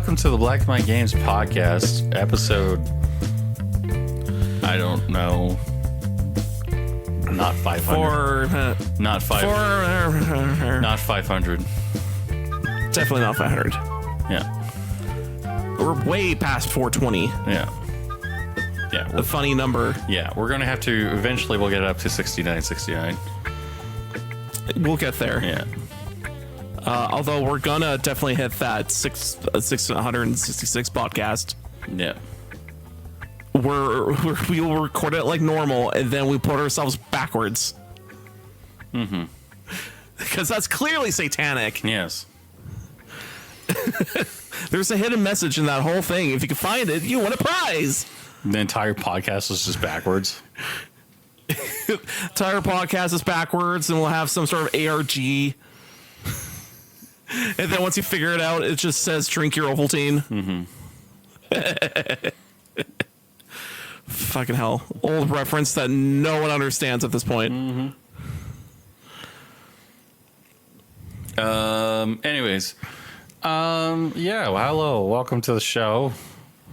welcome to the Black My Games podcast, episode, I don't know, not 500. Not 500. Not 500. Definitely not 500. Yeah. We're way past 420. Yeah. Yeah. The funny number. Yeah, we're going to have to, eventually we'll get it up to 69. We'll get there. Yeah. Although we're gonna definitely hit that 666 podcast. Yeah. We will record it like normal, and then we put ourselves backwards. Mm-hmm. Because that's clearly satanic. Yes. There's a hidden message in that whole thing. If you can find it, you win a prize. The entire podcast is just backwards. Entire podcast is backwards, and we'll have some sort of ARG. And then once you figure it out, it just says drink your Ovaltine. Mm-hmm. Fucking hell. Old reference that no one understands at this point. Mm-hmm. Anyways. Yeah, well, hello. Welcome to the show.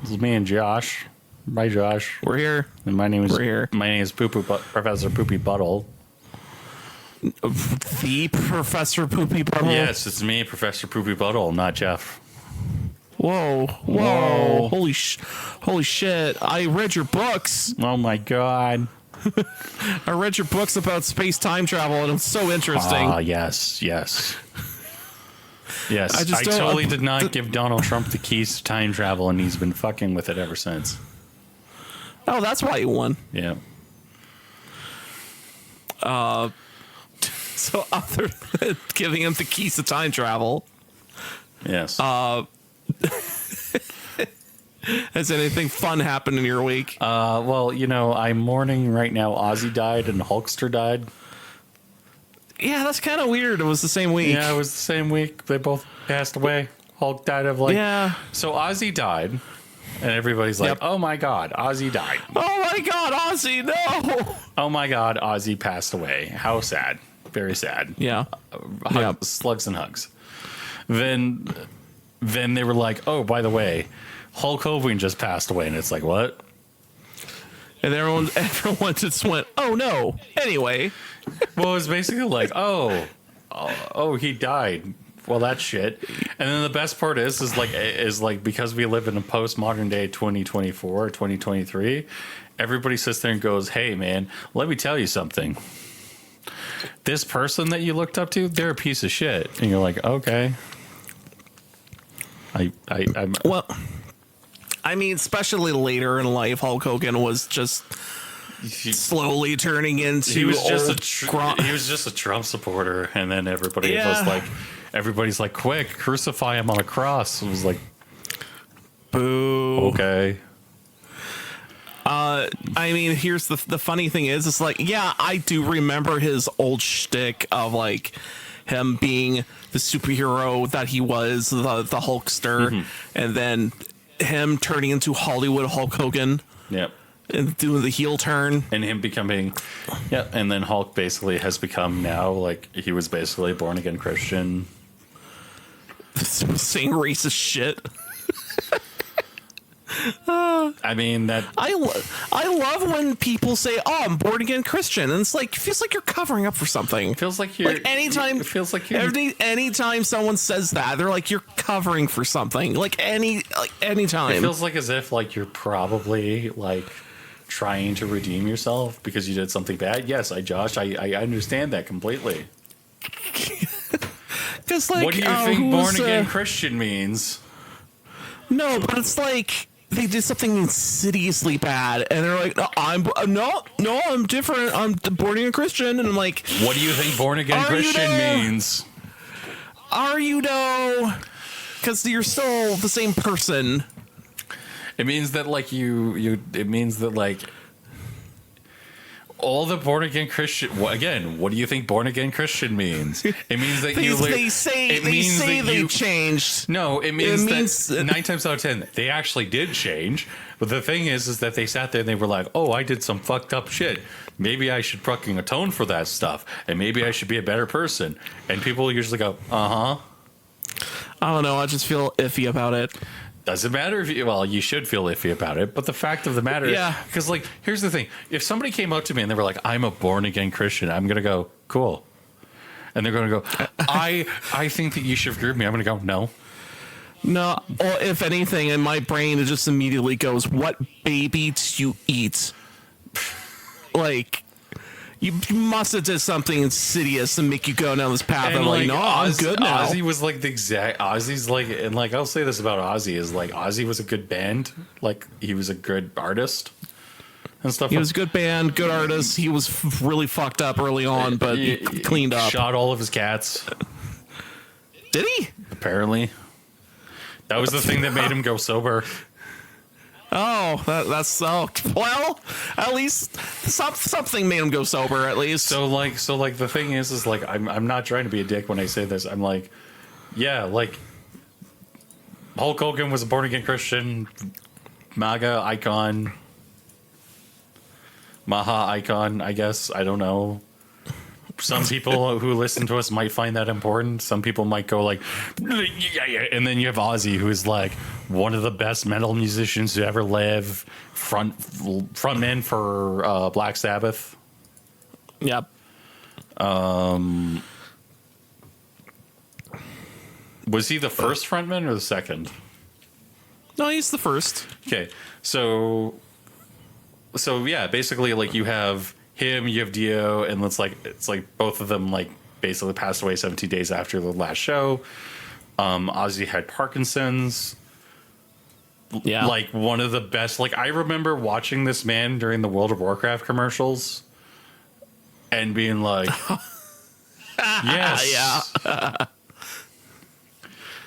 This is me and Josh. Bye, Josh. We're here. And my name is Professor Poopy Butthole. The Professor Poopy Butthole? Yes, it's me, Professor Poopy Butthole, not Jeff. Whoa. Holy shit. I read your books. Oh my god. I read your books about space-time travel, and it's so interesting. Ah, yes. Yes, I totally did not give Donald Trump the keys to time travel, and he's been fucking with it ever since. Oh, that's why you won. Yeah. So other than giving him the keys to time travel, yes. Has anything fun happened in your week? Well, I'm mourning right now. Ozzy died and Hulkster died. Yeah, that's kind of weird. It was the same week. Yeah, it was the same week. They both passed away. Hulk died of Yeah. So Ozzy died, and everybody's like, Yep. "Oh my god, Ozzy died! Oh my god, Ozzy, no!" Oh my god, Ozzy passed away. How sad. Very sad. Yeah. Slugs and hugs. Then they were like, "Oh, by the way, Hulk Hogan just passed away," and it's like, what? And everyone just went, "Oh no!" Anyway, well, it was basically like, "Oh, he died." Well, that's shit. And then the best part is like because we live in a postmodern day, 2024 or 2023, everybody sits there and goes, "Hey, man, let me tell you something. This person that you looked up to, they're a piece of shit." And you're like, okay. Well, I mean, especially later in life, Hulk Hogan was just slowly turning into. He was just a Trump supporter, and then everybody's like, quick, crucify him on a cross. It was like, boo. Okay. I mean, here's the funny thing is, it's like, yeah, I do remember his old shtick of like him being the superhero that he was, the Hulkster, mm-hmm. and then him turning into Hollywood Hulk Hogan. Yep. And doing the heel turn. And him becoming, and then Hulk basically has become now, like, he was basically a born-again Christian. Saying racist shit. I mean, that... I love when people say, "Oh, I'm born again Christian," and it's like, feels like you're covering up for something. Feels like you're... anytime someone says that, they're like, you're covering for something. Anytime. It feels like as if, like, you're probably, like, trying to redeem yourself because you did something bad. Yes, Josh, I understand that completely. Like, what do you think born again Christian means? No, but it's like they did something insidiously bad, and they're like, I'm different. I'm born again Christian," and I'm like, what do you think born again Christian means? Are you though? Because you're still the same person. It means that like it means that like all the born again Christian. Again, what do you think born again Christian means? It means that they say they changed. No, it means that 9 times out of 10 they actually did change. But the thing is that they sat there and they were like, "Oh, I did some fucked up shit. Maybe I should fucking atone for that stuff, and maybe I should be a better person." And people usually go, "Uh huh." I don't know. I just feel iffy about it. Doesn't matter if you, well, you should feel iffy about it, but the fact of the matter is, Yeah. because like, here's the thing: if somebody came up to me and they were like, "I'm a born again Christian," I'm gonna go, "Cool," and they're gonna go, I think that you should forgive me." I'm gonna go, "No." No, or if anything, in my brain, it just immediately goes, "What baby do you eat?" Like, you must have did something insidious to make you go down this path. And I'm like, no, I'm good now. Ozzy was like the exact. Ozzy's like, and like I'll say this about Ozzy is like Ozzy was a good band, like he was a good artist and stuff. He was a good band, good artist. He was really fucked up early on, but he cleaned up. Shot all of his cats. Did he? Apparently, that was the thing that made him go sober. Oh, that's well. At least something made him go sober. At least. So like the thing is like I'm not trying to be a dick when I say this. I'm like, yeah, like Hulk Hogan was a born again Christian, MAGA icon, Maha icon. I guess I don't know. Some people who listen to us might find that important. Some people might go like, yeah. And then you have Ozzy, who is like one of the best metal musicians to ever live, frontman for Black Sabbath. Yep. Was he the first frontman or the second? No, he's the first. Okay, so yeah, basically like you have him, you have Dio, and it's like both of them like basically passed away 17 days after the last show. Ozzy had Parkinson's. Yeah, like one of the best. Like I remember watching this man during the World of Warcraft commercials and being like, yes, yeah.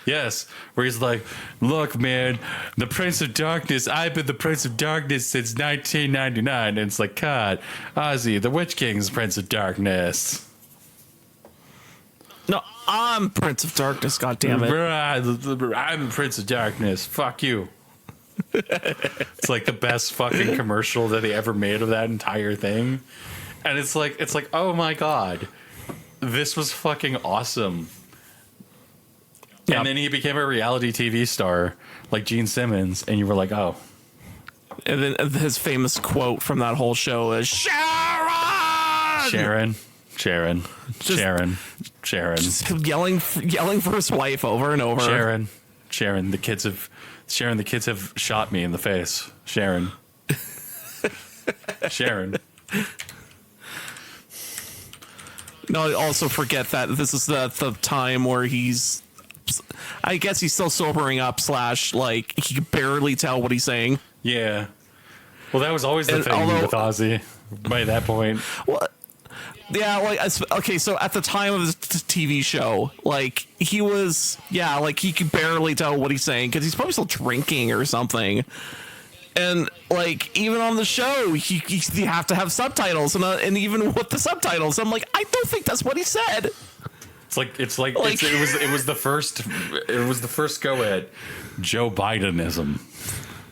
Yes, where he's like, look, man, the Prince of Darkness, I've been the Prince of Darkness since 1999. And it's like, God, Ozzy, the Witch King's Prince of Darkness. No, I'm Prince of Darkness, goddammit. I'm the Prince of Darkness. Fuck you. It's like the best fucking commercial that he ever made of that entire thing. And it's like, oh my God, this was fucking awesome. Yep. And then he became a reality TV star like Gene Simmons, and you were like, oh. And then his famous quote from that whole show is Sharon. Just yelling for his wife over and over. Sharon, the kids have shot me in the face. Sharon. No, also forget that this is the time where I guess he's still sobering up / like he can barely tell what he's saying. Yeah. Well, that was always the thing with Ozzy by that point. Well, yeah, like okay, so at the time of the TV show, like he was, yeah, like he could barely tell what he's saying because he's probably still drinking or something. And like even on the show, you have to have subtitles, and even with the subtitles, I'm like, I don't think that's what he said. It was the first go at Joe Bidenism,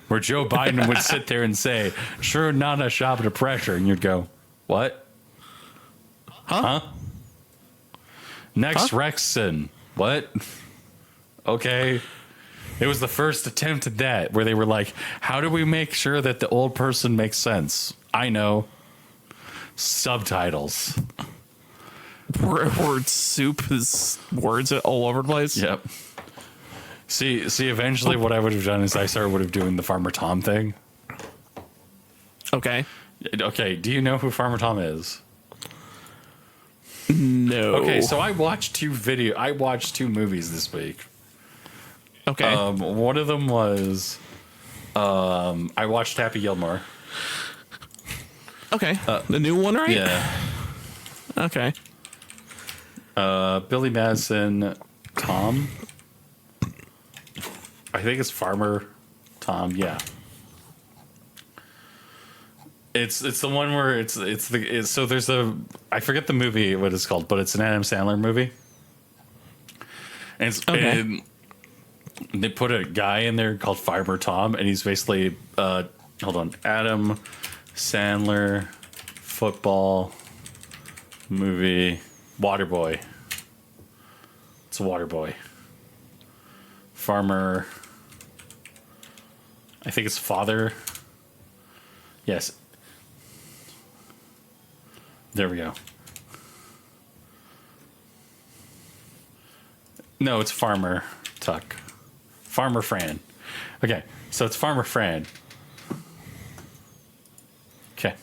where Joe Biden would sit there and say, "Sure, not a shop of pressure," and you'd go, "What? Huh? Next, Rexon, what? Okay." It was the first attempt at that, where they were like, "How do we make sure that the old person makes sense?" I know, subtitles. Word soup is words all over the place. Yep. See. Eventually, what I would have done is I would have doing the Farmer Tom thing. Okay. Do you know who Farmer Tom is? No. Okay, so I watched two movies this week. Okay. One of them was I watched Happy Gilmore. Okay. The new one, right? Yeah. Okay. Billy Madison, Tom. I think it's Farmer Tom. Yeah. It's the one where so there's I forget the movie what it's called, but it's an Adam Sandler movie. And and they put a guy in there called Farmer Tom, and he's basically Adam Sandler football movie Waterboy. It's a Waterboy. Farmer. I think it's father. Yes. There we go. No, it's Farmer Tuck. Farmer Fran. Okay, so it's Farmer Fran. Okay.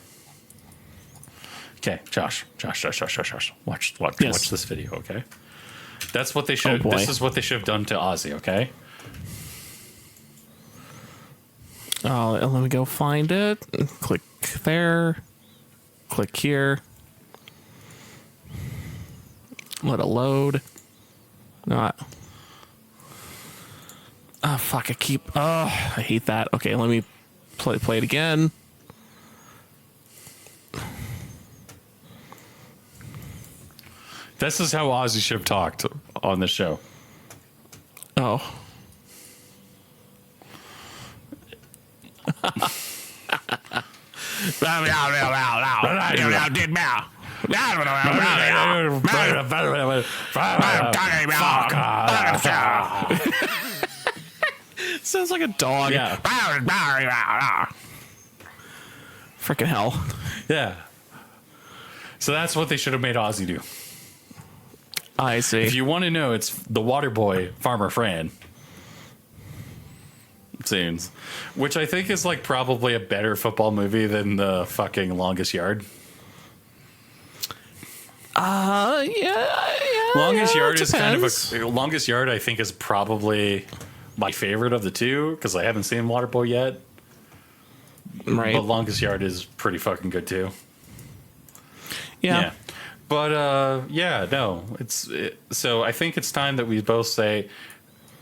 Okay, Josh. Watch this video, okay? That's what they should. Oh, this is what they should have done to Ozzy, okay? Oh, let me go find it. Click there. Click here. Let it load. Not. Oh, fuck. I hate that. Okay, let me play it again. This is how Ozzy should have talked on the show. Oh. Sounds like a dog. Yeah. Freaking hell. Yeah. So that's what they should have made Ozzy do. I see. If you want to know, it's the water boy, Farmer Fran. It seems. Which I think is like probably a better football movie than the fucking Longest Yard. Yeah. Longest Yard is kind depends. of a... Longest Yard, I think, is probably my favorite of the two, because I haven't seen Waterboy yet. Right. But Longest Yard is pretty fucking good, too. Yeah. But, no. So I think it's time that we both say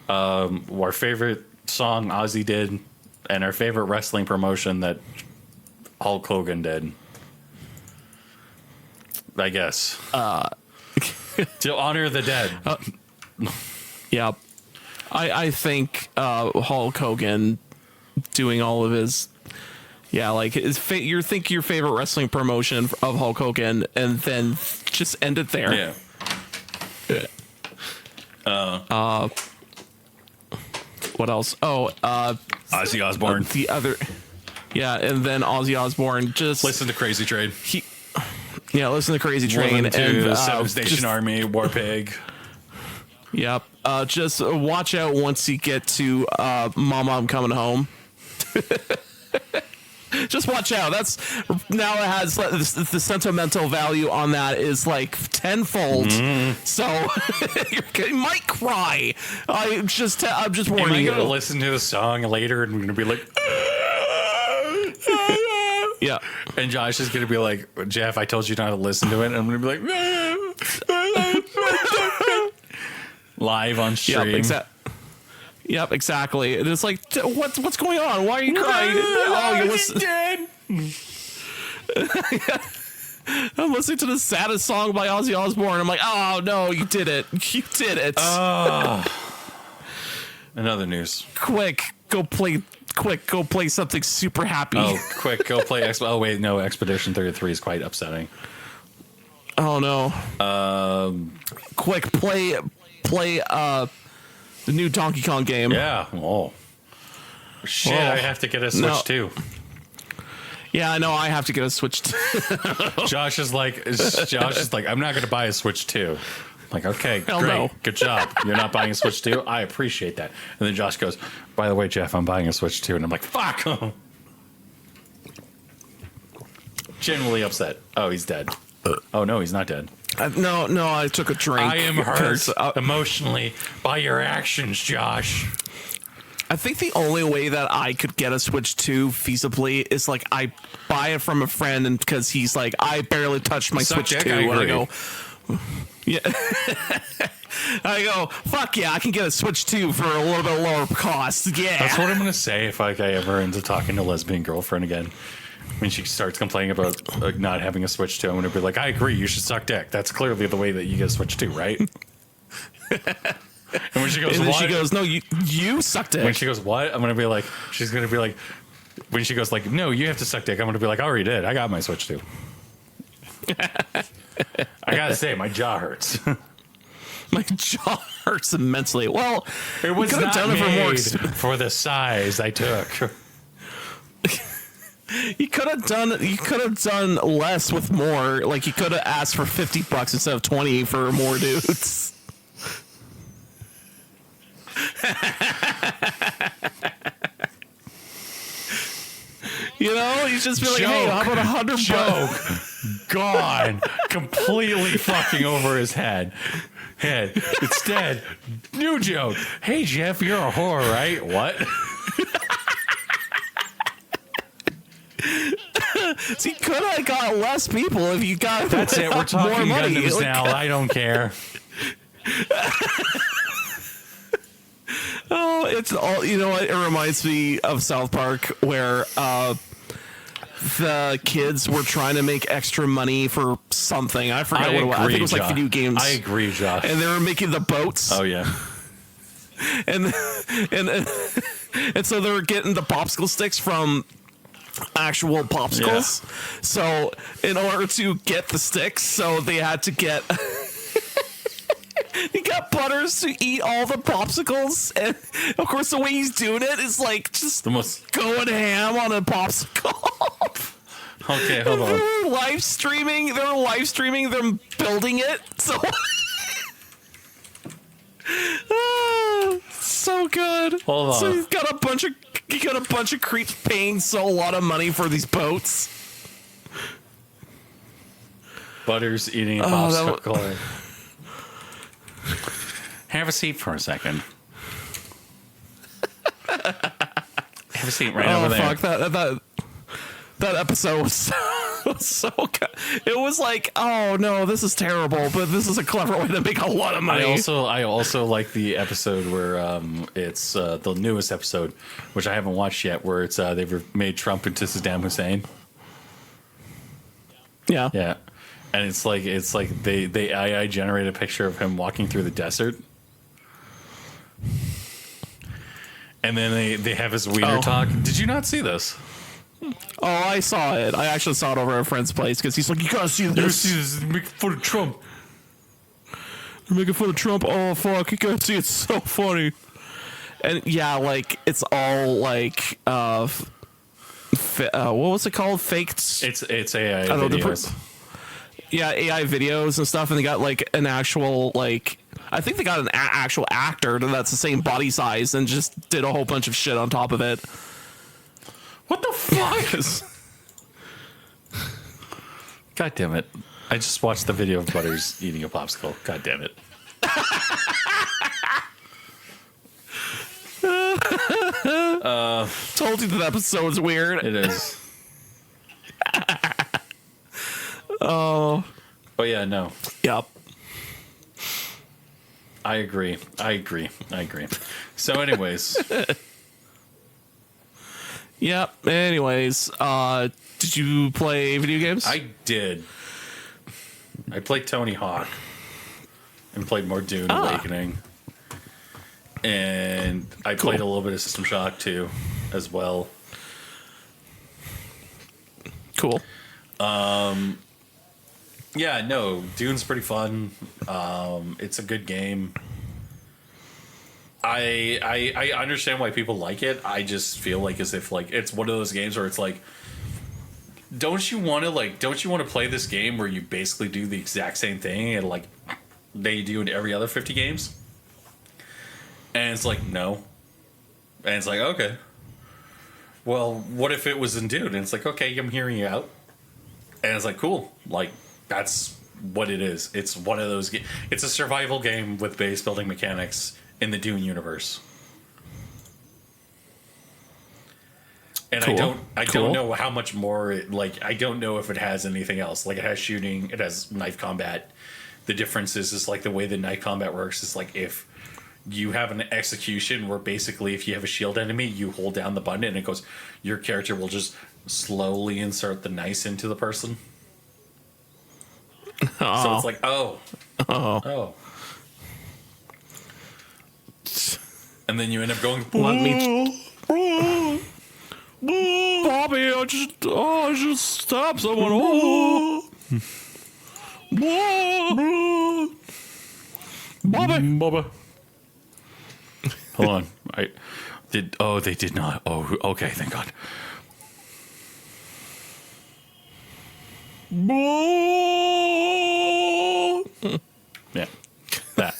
our favorite song Ozzy did and our favorite wrestling promotion that Hulk Hogan did. I guess. To honor the dead. Yeah. I think Hulk Hogan doing all of his... Yeah, like your favorite wrestling promotion of Hulk Hogan, and then just end it there. Yeah. What else? Oh, Ozzy Osbourne. the other. Yeah, and then Ozzy Osbourne just Listen to Crazy Train. Listen to Crazy Train To and Seven Station Army, War Pig. Yep. Just watch out once you get to Mama, I'm Coming Home. Just watch out. That's now it has the sentimental value on that is like tenfold. So you might cry. I'm just warning Am I you. going to listen to the song later and I'm going to be like, Yeah. and Josh is going to be like, Jeff, I told you not to listen to it. And I'm going to be like, live on stream. Yep, exactly. And it's like, what's going on? Why are you crying? Oh, you listen. I'm listening to the saddest song by Ozzy Osbourne. I'm like, oh no, you did it. You did it. Another news. Quick, go play something super happy. Oh, quick, go play Oh, wait, no, Expedition 33 is quite upsetting. Oh no. Quick, play the new Donkey Kong game. Yeah. Oh. Shit, I have to get a Switch too. Yeah, I know. I have to get a Switch too. Josh is like, I'm not going to buy a Switch 2. I'm like, okay, Hell great. no. Good job. You're not buying a Switch 2? I appreciate that. And then Josh goes, by the way, Jeff, I'm buying a Switch 2. And I'm like, fuck. Genuinely upset. Oh, he's dead. Oh, no, he's not dead. No, I took a drink. I am hurt emotionally by your actions, Josh. I think the only way that I could get a Switch 2 feasibly is like I buy it from a friend, and because he's like, I barely touched my Switch 2, and I go, yeah. I go, fuck yeah, I can get a Switch 2 for a little bit lower cost. Yeah, That's what I'm gonna say if like I ever end up talking to a lesbian girlfriend again. When she starts complaining about like, not having a Switch 2, I'm gonna be like, I agree, you should suck dick. That's clearly the way that you get a Switch 2, right? And when she goes, and then what? she goes, no, you sucked it. When she goes, what? I'm gonna be like, she's gonna be like, when she goes like, no, you have to suck dick. I'm gonna be like, I already did. I got my Switch 2. I gotta say, my jaw hurts. My jaw hurts immensely. Well, It was you could have not done it for more. made for the size I took. You could have done. You could have done less with more. Like you could have asked for $50 instead of 20 for more dudes. You know, you just be like, hey, how about $100? Joke gone, completely fucking over his head. Instead, new joke. Hey Jeff, you're a whore, right? What? So you could have got less people if you got. That's it. We're talking more money. Gundams now. I don't care. Oh, it's all, you know what? It reminds me of South Park where the kids were trying to make extra money for something. I forget what it was. I think it was like video games. I agree, Josh. And they were making the boats. Oh yeah. And so they were getting the popsicle sticks from actual popsicles. Yeah. So in order to get the sticks, so they had to get. He got Butters to eat all the popsicles, and of course the way he's doing it is like just the most going ham on a popsicle. Okay, hold on. They were live streaming them building it. So so good. Hold on. So he got a bunch of creeps paying so a lot of money for these boats. Butters eating a popsicle. Have a seat for a second. Have a seat right over there. Fuck, that episode was so good. It was like, oh no, this is terrible, but this is a clever way to make a lot of money. I also like the episode where it's the newest episode, which I haven't watched yet, where it's they've made Trump into Saddam Hussein. Yeah. Yeah. And it's like they AI generate a picture of him walking through the desert. And then they have his wiener talk. Did you not see this? Oh, I saw it. I actually saw it over at a friend's place because he's like, you gotta see this. You see this? They're making fun of Trump. They're making fun of Trump. Oh, fuck. You gotta see it. It's so funny. And yeah, like, it's all like, what was it called? Faked? It's AI videos. Yeah, AI videos and stuff. And they got like an actual, like, I think they got an actual actor that's the same body size and just did a whole bunch of shit on top of it. What the fuck? God damn it. I just watched the video of Butters eating a popsicle. God damn it. Told you that episode's weird. It is. Oh. Oh, yeah, no. Yep. I agree. So, anyways. Yep. Anyways, did you play video games? I did. I played Tony Hawk and played more Dune Awakening. And I played a little bit of System Shock 2 as well. Cool. Yeah, no, Dune's pretty fun. It's a good game. I understand why people like it. I just feel like as if like it's one of those games where it's like, don't you want to play this game where you basically do the exact same thing and like they do in every other 50 games? And it's like, no. And it's like, okay. Well, what if it was in Dune? And it's like, okay, I'm hearing you out. And it's like, cool. Like, that's what it is. It's one of those it's a survival game with base building mechanics in the Dune universe. And cool. I don't know how much more I don't know if it has anything else. Like, it has shooting, it has knife combat. The difference is like the way the knife combat works is like if you have an execution where basically if you have a shield enemy, you hold down the button and it goes, your character will just slowly insert the knife into the person. Oh. So it's like, oh. And then you end up going, let me Bobby, I just stabbed someone. Bubba. Hold on. They did not. Oh, okay. Thank God. Yeah. That.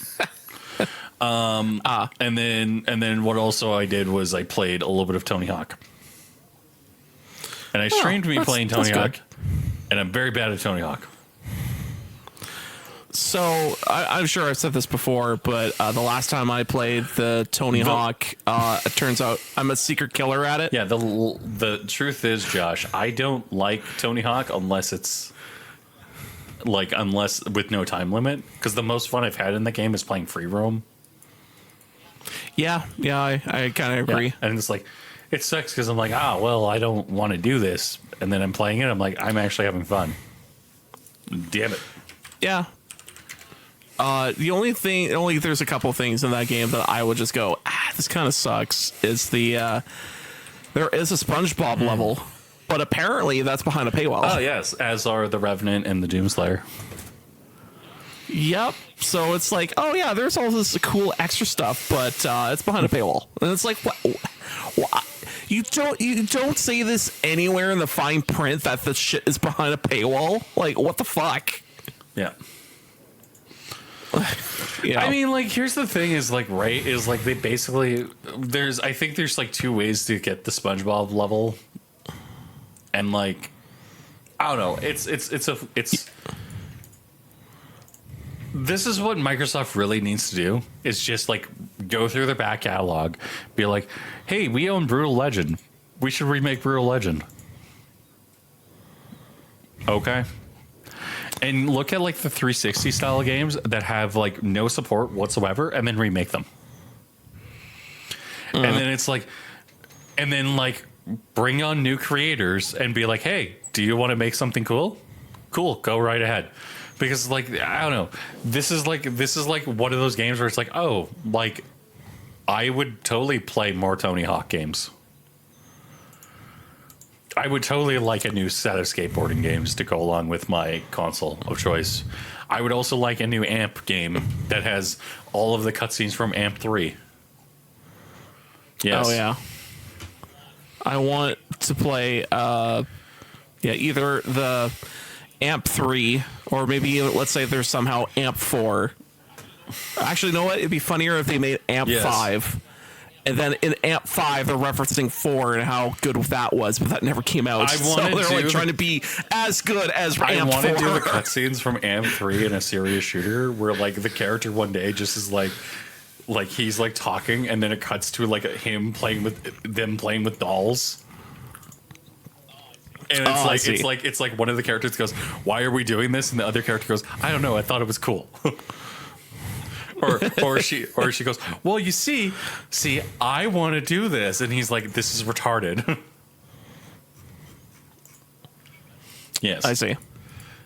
And then what also I did was I played a little bit of Tony Hawk. And I streamed me playing Tony Hawk. And I'm very bad at Tony Hawk. So I'm sure I've said this before, but the last time I played the Tony Hawk, it turns out I'm a secret killer at it. Yeah, the truth is, Josh, I don't like Tony Hawk unless it's unless with no time limit, because the most fun I've had in the game is playing free roam. Yeah, I kind of agree. Yeah. And it's like, it sucks because I'm like, well, I don't want to do this, and then I'm playing it. I'm like, I'm actually having fun. Damn it. Yeah. There's a couple things in that game that I would just go, this kind of sucks. Is there is a SpongeBob level, but apparently that's behind a paywall. Oh yes, as are the Revenant and the Doomslayer. Yep. So it's like, oh yeah, there's all this cool extra stuff, but it's behind a paywall, and it's like, what? You don't say this anywhere in the fine print that the shit is behind a paywall. Like, what the fuck? Yeah. Yeah. I mean, here's the thing is they basically I think there's two ways to get the SpongeBob level, and I don't know, it's this is what Microsoft really needs to do, is just go through their back catalog, be like, hey, we own Brutal Legend, we should remake Brutal Legend. Okay. And look at the 360 style games that have no support whatsoever, and then remake them. And then it's and then bring on new creators and be like, hey, do you want to make something cool? Cool, go right ahead. Because I don't know, this is one of those games where it's I would totally play more Tony Hawk games. I would totally like a new set of skateboarding games to go along with my console of choice. I would also like a new AMP game that has all of the cutscenes from AMP 3. Yes. Oh, yeah. I want to play either the AMP 3 or maybe, let's say there's somehow AMP 4. Actually, you know what? It'd be funnier if they made AMP 5. And then in AMP 5, they're referencing 4 and how good that was, but that never came out. So they're trying to be as good as AMP 4. I want to do the cutscenes from AMP 3 in a serious shooter where the character one day just is he's talking, and then it cuts to him playing with dolls. And it's one of the characters goes, "Why are we doing this?" And the other character goes, "I don't know. I thought it was cool." or she goes, "Well, you see, I want to do this," and he's like, "This is retarded." Yes, I see.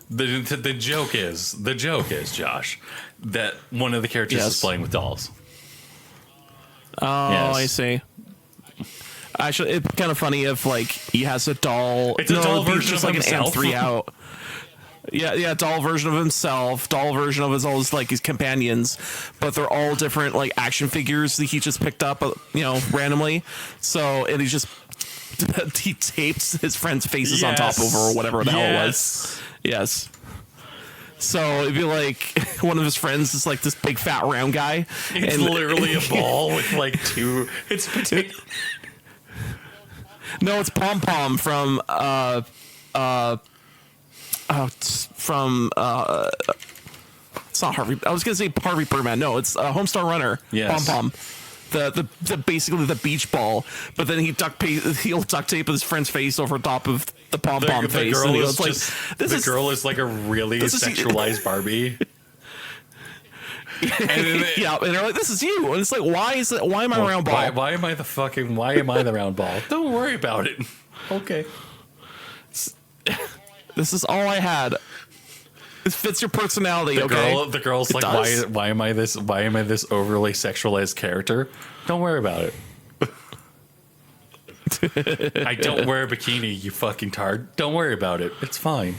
The joke is Josh, that one of the characters is playing with dolls. Oh, yes. I see. Actually, it's kind of funny if he has a doll. It's a doll version of himself. An AMP 3 out. Yeah, doll version of himself, doll version of his companions, but they're all different action figures that he just picked up, randomly. So, and he tapes his friends' faces on top over or whatever the hell it was. Yes. So it'd be one of his friends is this big fat round guy. It's literally a ball with two. It's potato. No, it's Pom Pom from it's not Harvey. I was gonna say Harvey Birdman. No, it's Homestar Runner. Yes. Pom Pom. The basically the beach ball, but then he'll duct tape his friend's face over top of the pom pom face. Girl girl is a really sexualized Barbie. And they're like, "This is you," and it's why am I round ball? Why am I the round ball? Don't worry about it. Okay. This is all I had. This fits your personality. The girl's why am I this overly sexualized character? Don't worry about it. I don't wear a bikini, you fucking tard. Don't worry about it. It's fine.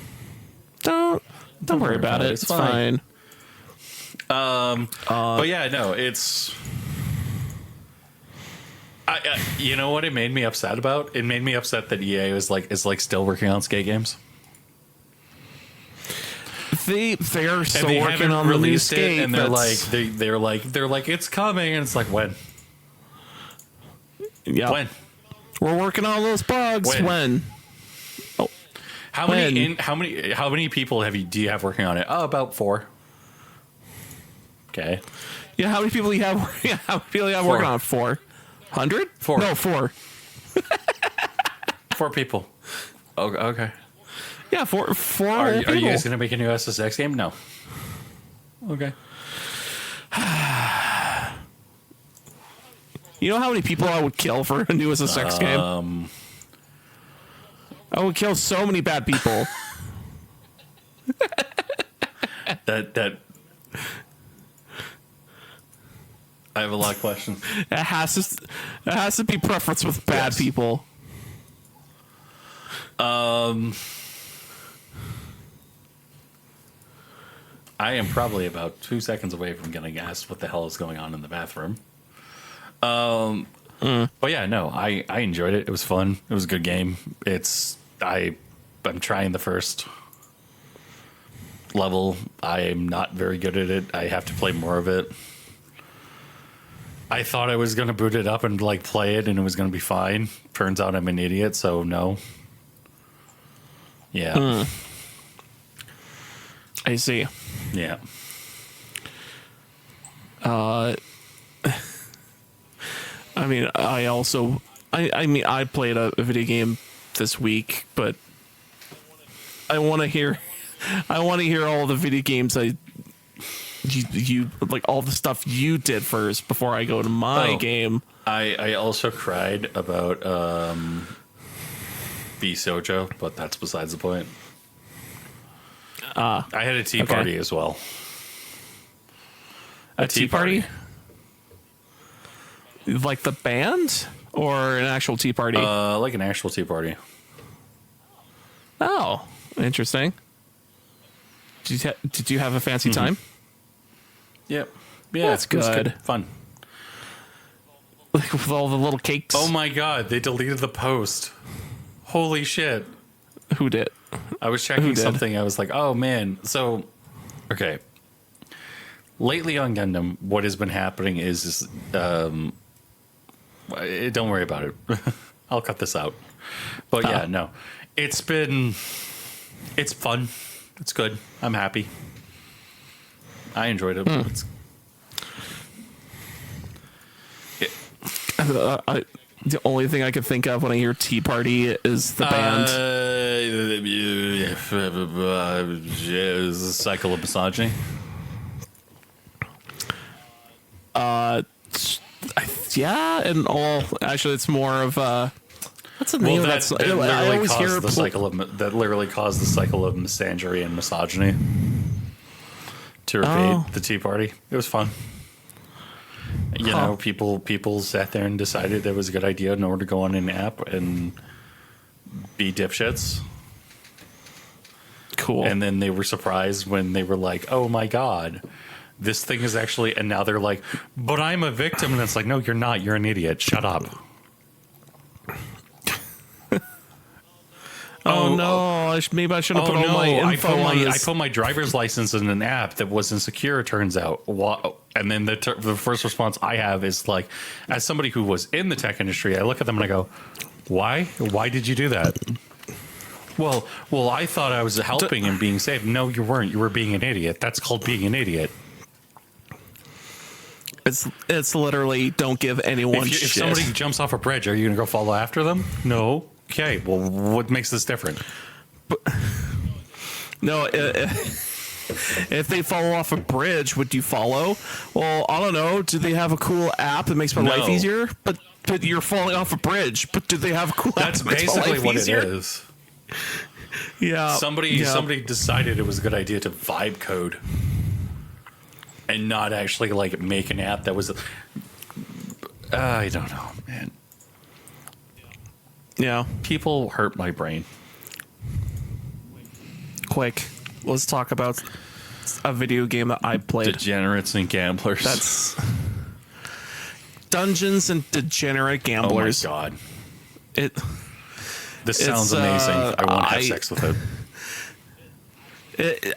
Don't worry about it. It's fine. But yeah, no, it's. You know what it made me upset about? It made me upset that EA is still working on skate games. They're still they working haven't on the new released skate, it, and they're like it's coming, and it's like when? Yeah, When? We're working on those bugs. When? Oh, how many people do you have working on it? Oh, about 4. Okay. Yeah, how many people do you have? Yeah, how many people do you have 4. working on it? 400? 4. No, 4. 4 people. Okay. Yeah, 4. Are people. you guys gonna make a new SSX game? No. Okay. You know how many people I would kill for a new SSX game? I would kill so many bad people. that I have a lot of questions. It has to be preference with bad people. I am probably about 2 seconds away from getting asked what the hell is going on in the bathroom. But yeah, no, I enjoyed it. It was fun. It was a good game. I'm trying the first level. I am not very good at it. I have to play more of it. I thought I was going to boot it up and like play it and it was going to be fine. Turns out I'm an idiot, so no. Yeah. I see. Yeah. I mean, I played a video game this week, but I want to hear all the video games you like, all the stuff you did first before I go to my game. I also cried about the Sojo, but that's besides the point. I had a tea party as well. A tea party? Like the band or an actual tea party? Like an actual tea party. Oh, interesting. Did you have a fancy time? Yep. Yeah, that's good. It was good. Fun. Like with all the little cakes. Oh my god, they deleted the post. Holy shit. Who did? I was checking something. I was like, oh man. So, okay. Lately on Gundam, what has been happening is don't worry about it. I'll cut this out. But yeah, no. It's fun. It's good. I'm happy. I enjoyed it. The only thing I could think of when I hear Tea Party is the band. Cycle of Misogyny. Yeah, and all. Actually, it's more of what's the name of that? That literally caused the cycle of misandry and misogyny to repeat the Tea Party. It was fun. You know, people sat there and decided it was a good idea in order to go on an app and be dipshits. Cool. And then they were surprised when they were like, oh my god, this thing is actually, and now they're like, but I'm a victim. And it's like, no, you're not. You're an idiot. Shut up. No, maybe I should have put all my info on this. I put my driver's license in an app that wasn't secure, it turns out. And then the first response I have is like, as somebody who was in the tech industry, I look at them and I go, why? Why did you do that? Well, I thought I was helping and being safe. No, you weren't. You were being an idiot. That's called being an idiot. It's literally don't give anyone shit. If somebody jumps off a bridge, are you going to go follow after them? No. Okay, well, what makes this different? No, if they fall off a bridge, would you follow? Well, I don't know. Do they have a cool app that makes my life easier? But you're falling off a bridge. But do they have a cool app that makes my life easier? That's basically what it is. Yeah. Somebody decided it was a good idea to vibe code and not actually like make an app that was. I don't know, man. Yeah. People hurt my brain. Quick. Let's talk about a video game that I played. Degenerates and gamblers. That's Dungeons and Degenerate Gamblers. Oh my god. This sounds amazing. I won't have sex with it.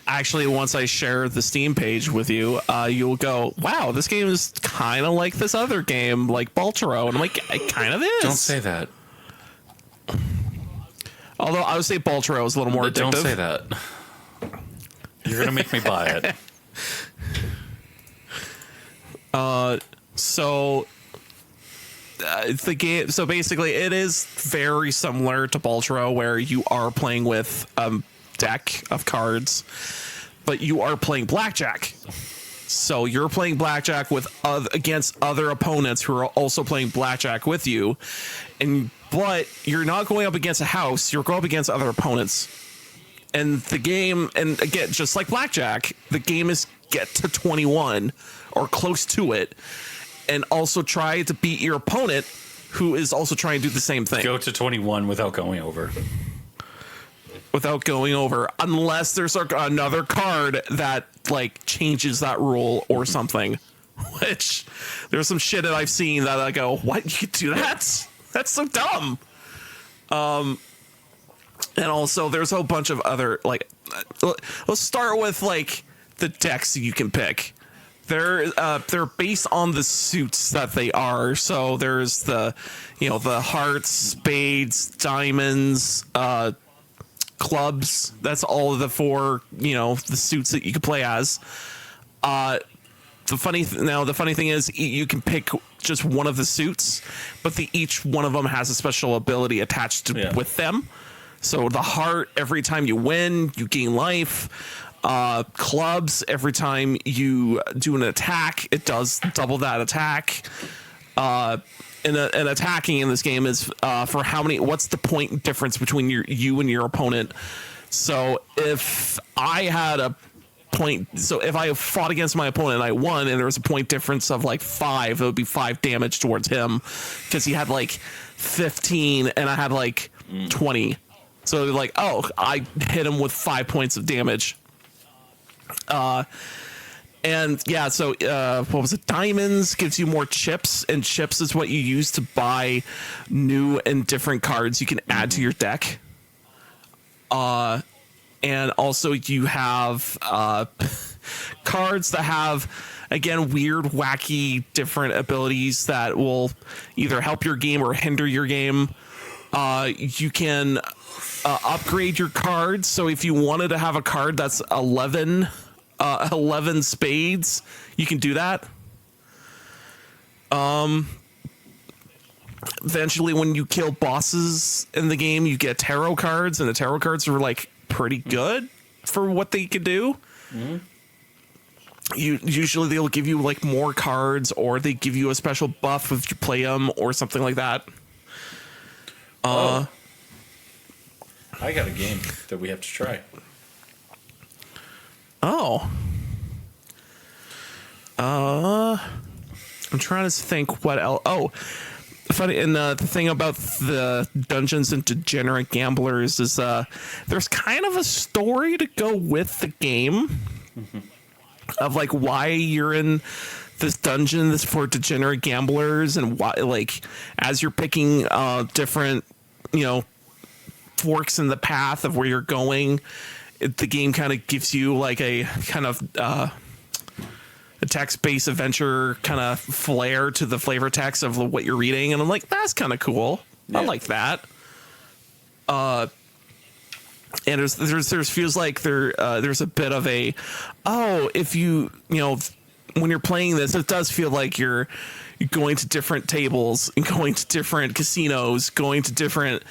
Actually, once I share the Steam page with you, you'll go, wow, this game is kind of like this other game, like Baltaro. And I'm like, it kind of is. Don't say that. Although I would say Baltaro is a little more addictive. Don't say that. You're going to make me buy it. The game. So basically, it is very similar to Baltaro, where you are playing with deck of cards, but you are playing blackjack. So you're playing blackjack with against other opponents who are also playing blackjack with you, but you're not going up against a house. You're going up against other opponents. And the game, and again, just like blackjack, the game is get to 21 or close to it, and also try to beat your opponent, who is also trying to do the same thing. Go to 21 without going over. Without going over, unless there's another card that like changes that rule or something. Which there's some shit that I've seen that I go, what, you could do that? That's so dumb. And also there's a whole bunch of other, like, let's start with like the decks you can pick. They're based on the suits that they are. So there's the hearts, spades, diamonds, clubs. That's all of the four, the suits that you can play as. The funny thing is you can pick just one of the suits, but each one of them has a special ability attached with them. So the heart, every time you win, you gain life. Clubs, every time you do an attack, it does double that attack. And attacking in this game is for what's the point difference between you and your opponent. So if I had a point, if I fought against my opponent and I won, and there was a point difference of like 5, it would be 5 damage towards him, because he had like 15 and I had like 20. So like, oh, I hit him with 5 points of damage. And yeah, so what was it? Diamonds gives you more chips, and chips is what you use to buy new and different cards you can add to your deck. And also you have cards that have, again, weird, wacky, different abilities that will either help your game or hinder your game. You can upgrade your cards. So if you wanted to have a card that's 11 spades, you can do that. Eventually, when you kill bosses in the game, you get tarot cards, and the tarot cards are like pretty good for what they can do. Usually they'll give you like more cards, or they give you a special buff if you play them, or something like that. I got a game that we have to try. I'm trying to think what else. Oh, funny. And the thing about the Dungeons and Degenerate Gamblers is there's kind of a story to go with the game of like why you're in this dungeon. This for degenerate gamblers, and why, like, as you're picking different, forks in the path of where you're going, the game kind of gives you like a kind of a text-based adventure kind of flair to the flavor text of what you're reading, and I'm like, that's kind of cool. Yeah. I like that. And there's feels like there's a bit of a, if you when you're playing this, it does feel like you're going to different tables and going to different casinos, going to different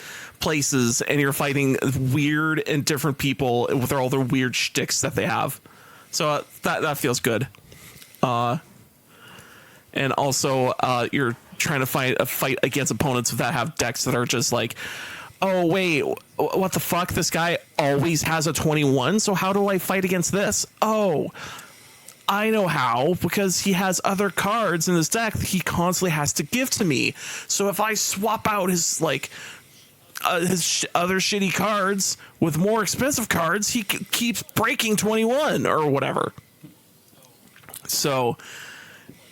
places, and you're fighting weird and different people with all their weird shticks that they have. So that feels good. And also you're trying to fight against opponents that have decks that are just like, oh wait, what the fuck? This guy always has a 21. So how do I fight against this? Oh, I know how, because he has other cards in his deck that he constantly has to give to me. So if I swap out his, like, other shitty cards with more expensive cards, he keeps breaking 21 or whatever. So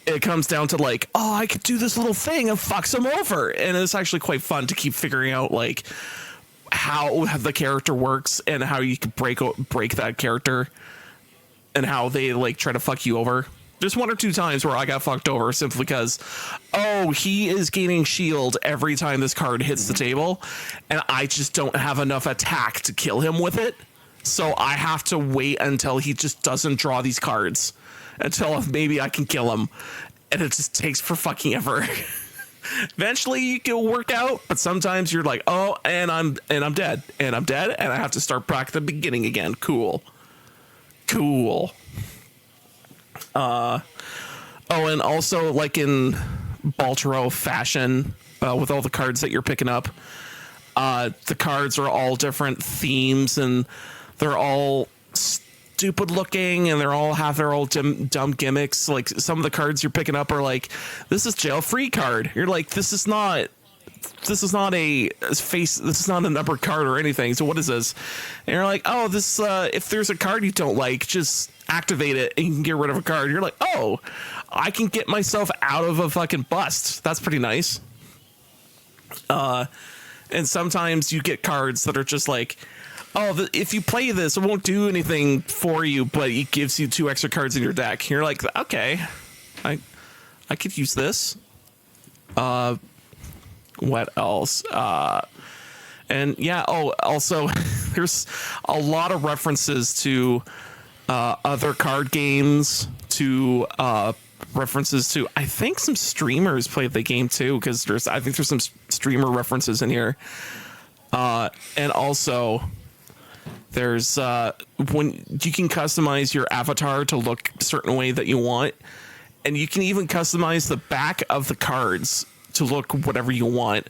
it comes down to like, oh, I could do this little thing and fucks him over. And it's actually quite fun to keep figuring out like how the character works and how you can break that character and how they like try to fuck you over. There's one or two times where I got fucked over simply because, oh, he is gaining shield every time this card hits the table, and I just don't have enough attack to kill him with it. So I have to wait until he just doesn't draw these cards, until maybe I can kill him, and it just takes for fucking ever. Eventually you can work out, but sometimes you're like, oh, and I'm dead, and I have to start back at the beginning again. Cool. Oh, and also like in Baltaro fashion, with all the cards that you're picking up, the cards are all different themes and they're all stupid looking and they're all have their old dumb gimmicks. Like some of the cards you're picking up are like, this is jail free card. You're like, this is not a numbered card or anything. So what is this? And you're like, oh, this, if there's a card you don't like, just activate it and you can get rid of a card. You're like, oh, I can get myself out of a fucking bust. That's pretty nice. And sometimes you get cards that are just like, oh, if you play this, it won't do anything for you, but it gives you 2 extra cards in your deck. You're like, okay, I could use this. What else? And yeah, oh, also there's a lot of references to other card games, to references to, I think some streamers played the game too, because I think there's some streamer references in here. And also there's when you can customize your avatar to look a certain way that you want, and you can even customize the back of the cards to look whatever you want.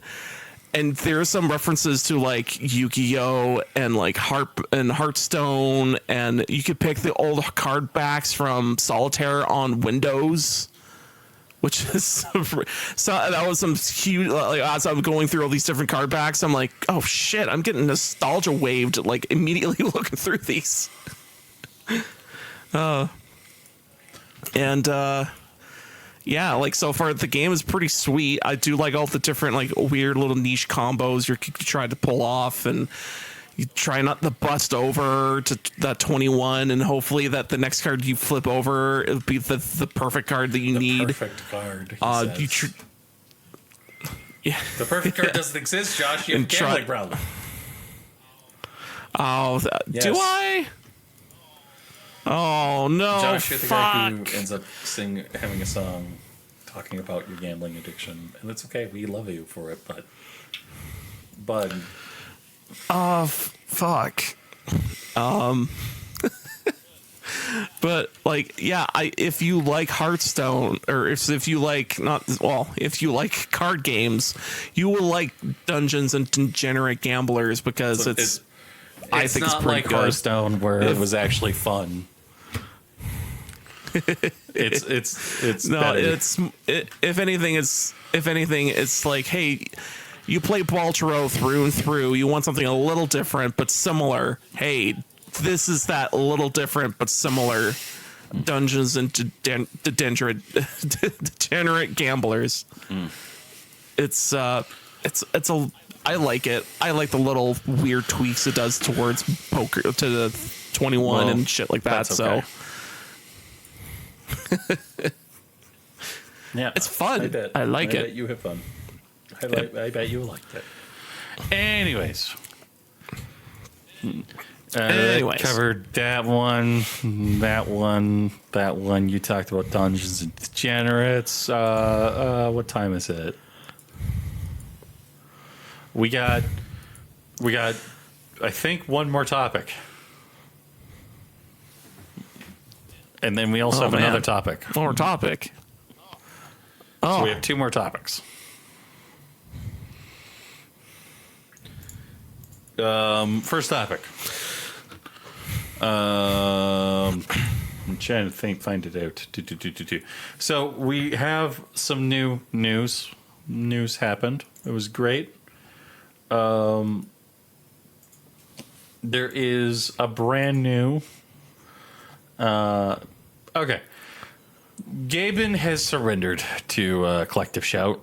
And there's some references to like Yu-Gi-Oh and like Hearthstone, and you could pick the old card backs from Solitaire on Windows, which is so that was some huge, like, as I'm going through all these different card backs, I'm like, oh shit, I'm getting nostalgia waved like immediately looking through these. Yeah, like so far the game is pretty sweet. I do like all the different like weird little niche combos you try to pull off, and you try not to bust over to that 21, and hopefully that the next card you flip over it'll be the perfect card that you need. Perfect card. Yeah. The perfect card doesn't exist, Josh. You have a gambling problem. Oh, yes. Do I? Oh no! Josh, you're the guy who ends up having a song talking about your gambling addiction, and it's okay. We love you for it, but fuck. But like, yeah, if you like Hearthstone, or if you like if you like card games, you will like Dungeons and Degenerate Gamblers, because I think it's pretty like good. Hearthstone where it was actually fun. It's no, better. if anything, it's like, hey, you play Baltaro through and through. You want something a little different but similar. Hey, this is that little different but similar Dungeons and Degenerate Gamblers. It's I like it. I like the little weird tweaks it does towards poker to the 21 and shit like that. Okay. So yeah, it's fun. I like it. I bet you have fun. I bet you liked it. Anyways. Covered that one. You talked about Dungeons and Degenerates. What time is it? We got I think one more topic. And then we also have another topic. More topic. So we have 2 more topics. First topic. I'm trying to find it out. So we have some new news. News happened. It was great. there is a brand new. Okay. Gaben has surrendered to Collective Shout.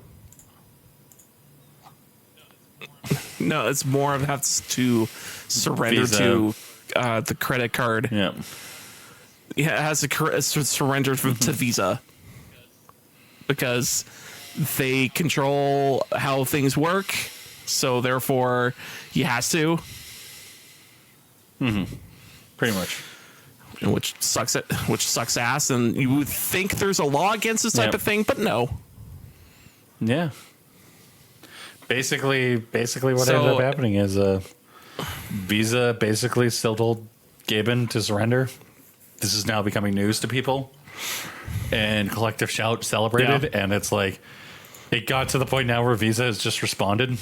No, it's more of has to surrender Visa. to the credit card. Yeah. Yeah, it has to surrender to Visa because they control how things work. So therefore, he has to. Pretty much. Which sucks ass. And you would think there's a law against this type of thing, but no. Yeah. Basically, what ended up happening is Visa basically still told Gaben to surrender. This is now becoming news to people. And Collective Shout celebrated, and it's like, it got to the point now where Visa has just responded.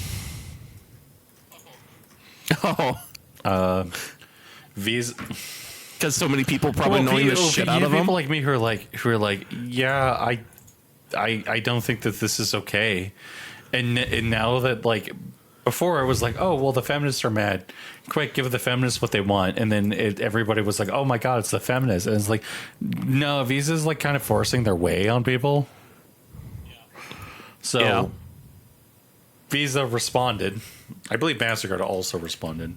Oh. Visa... Because so many people probably knowing the shit out of them. People like me who are like, yeah, I don't think that this is okay. And now that, like, before I was like, oh, well, the feminists are mad. Quick, give the feminists what they want. And then everybody was like, oh my God, it's the feminists. And it's like, no, Visa's like kind of forcing their way on people. So Visa responded. I believe MasterCard also responded.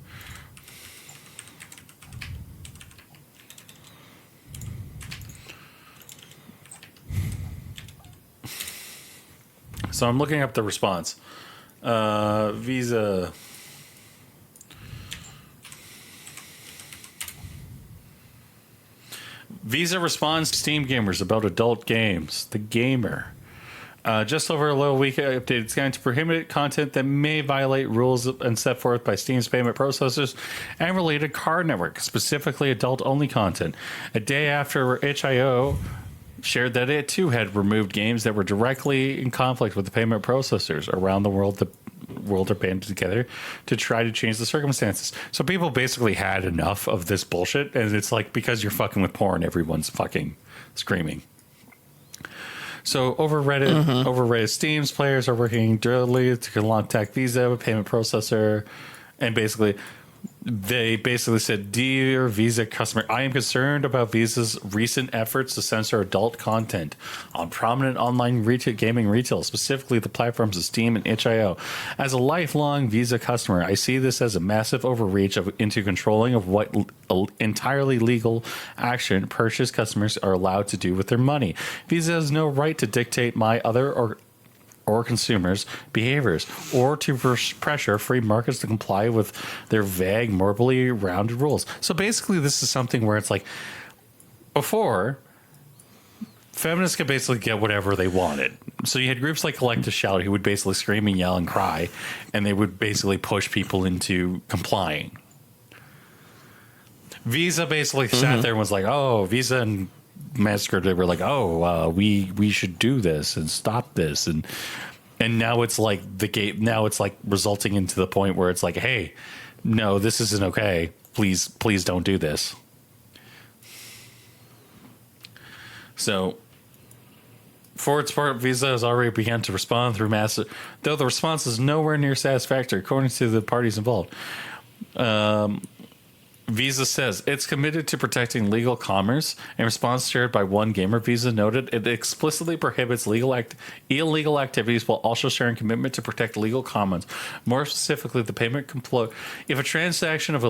So I'm looking up the response. Visa. Visa responds to Steam gamers about adult games. The Gamer. Just over a little week, updated its guide to prohibit content that may violate rules and set forth by Steam's payment processors and related card network, specifically adult-only content. A day after itch.io shared that it too had removed games that were directly in conflict with the payment processors around the world. The world are banded together to try to change the circumstances. So people basically had enough of this bullshit, and it's like, because you're fucking with porn, everyone's fucking screaming. So over Reddit, Steam's players are working directly to contact Visa, payment processor, and they basically said, "Dear Visa customer, I am concerned about Visa's recent efforts to censor adult content on prominent online gaming retail, specifically the platforms of Steam and itch.io. As a lifelong Visa customer, I see this as a massive overreach into controlling of what entirely legal action purchase customers are allowed to do with their money. Visa has no right to dictate my or consumers' behaviors, or to pressure free markets to comply with their vague, morbidly rounded rules." So basically, this is something where it's like, before, feminists could basically get whatever they wanted. So you had groups like Collective Shout who would basically scream and yell and cry, and they would basically push people into complying. Visa basically sat there and was like, oh, Visa and MasterCard, they were like, oh, we should do this and stop this, and now it's like now it's like resulting into the point where it's like, hey, no, this isn't okay. Please don't do this. So for its part, Visa has already begun to respond through though the response is nowhere near satisfactory, according to the parties involved. Visa says it's committed to protecting legal commerce. In response shared by one gamer, Visa noted it explicitly prohibits illegal activities while also sharing commitment to protect legal commons. More specifically, the payment if a transaction of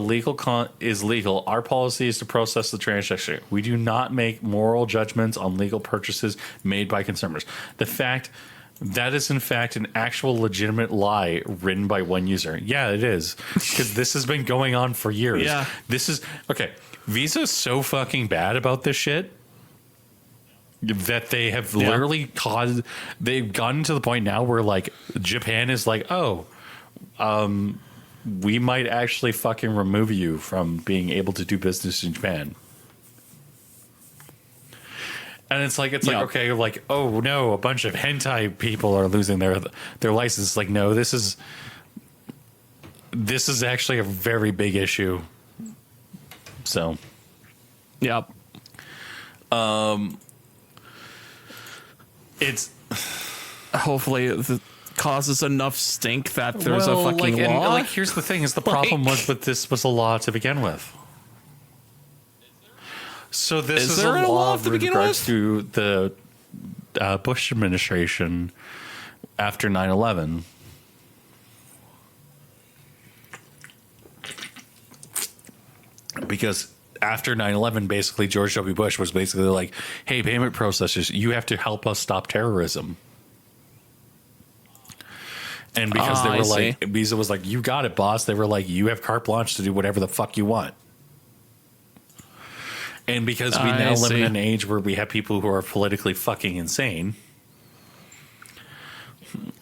is legal, our policy is to process the transaction. We do not make moral judgments on legal purchases made by consumers. That is, in fact, an actual legitimate lie written by one user. Yeah, it is. Because this has been going on for years. Yeah. This is... Okay, Visa's so fucking bad about this shit that they have literally caused... They've gotten to the point now where, like, Japan is like, we might actually fucking remove you from being able to do business in Japan. And it's like, okay, like, oh no, a bunch of hentai people are losing their license. Like, no, this is actually a very big issue. So, yep. It's hopefully causes enough stink that there's a fucking law. Like, here's the thing: is the problem was that this was a law to begin with. So this is a law with regards to the Bush administration after 9/11. Because after 9/11, basically, George W. Bush was basically like, hey, payment processors, you have to help us stop terrorism. And because they were like, Visa was like, you got it, boss. They were like, you have carte blanche to do whatever the fuck you want. And because we now live in an age where we have people who are politically fucking insane,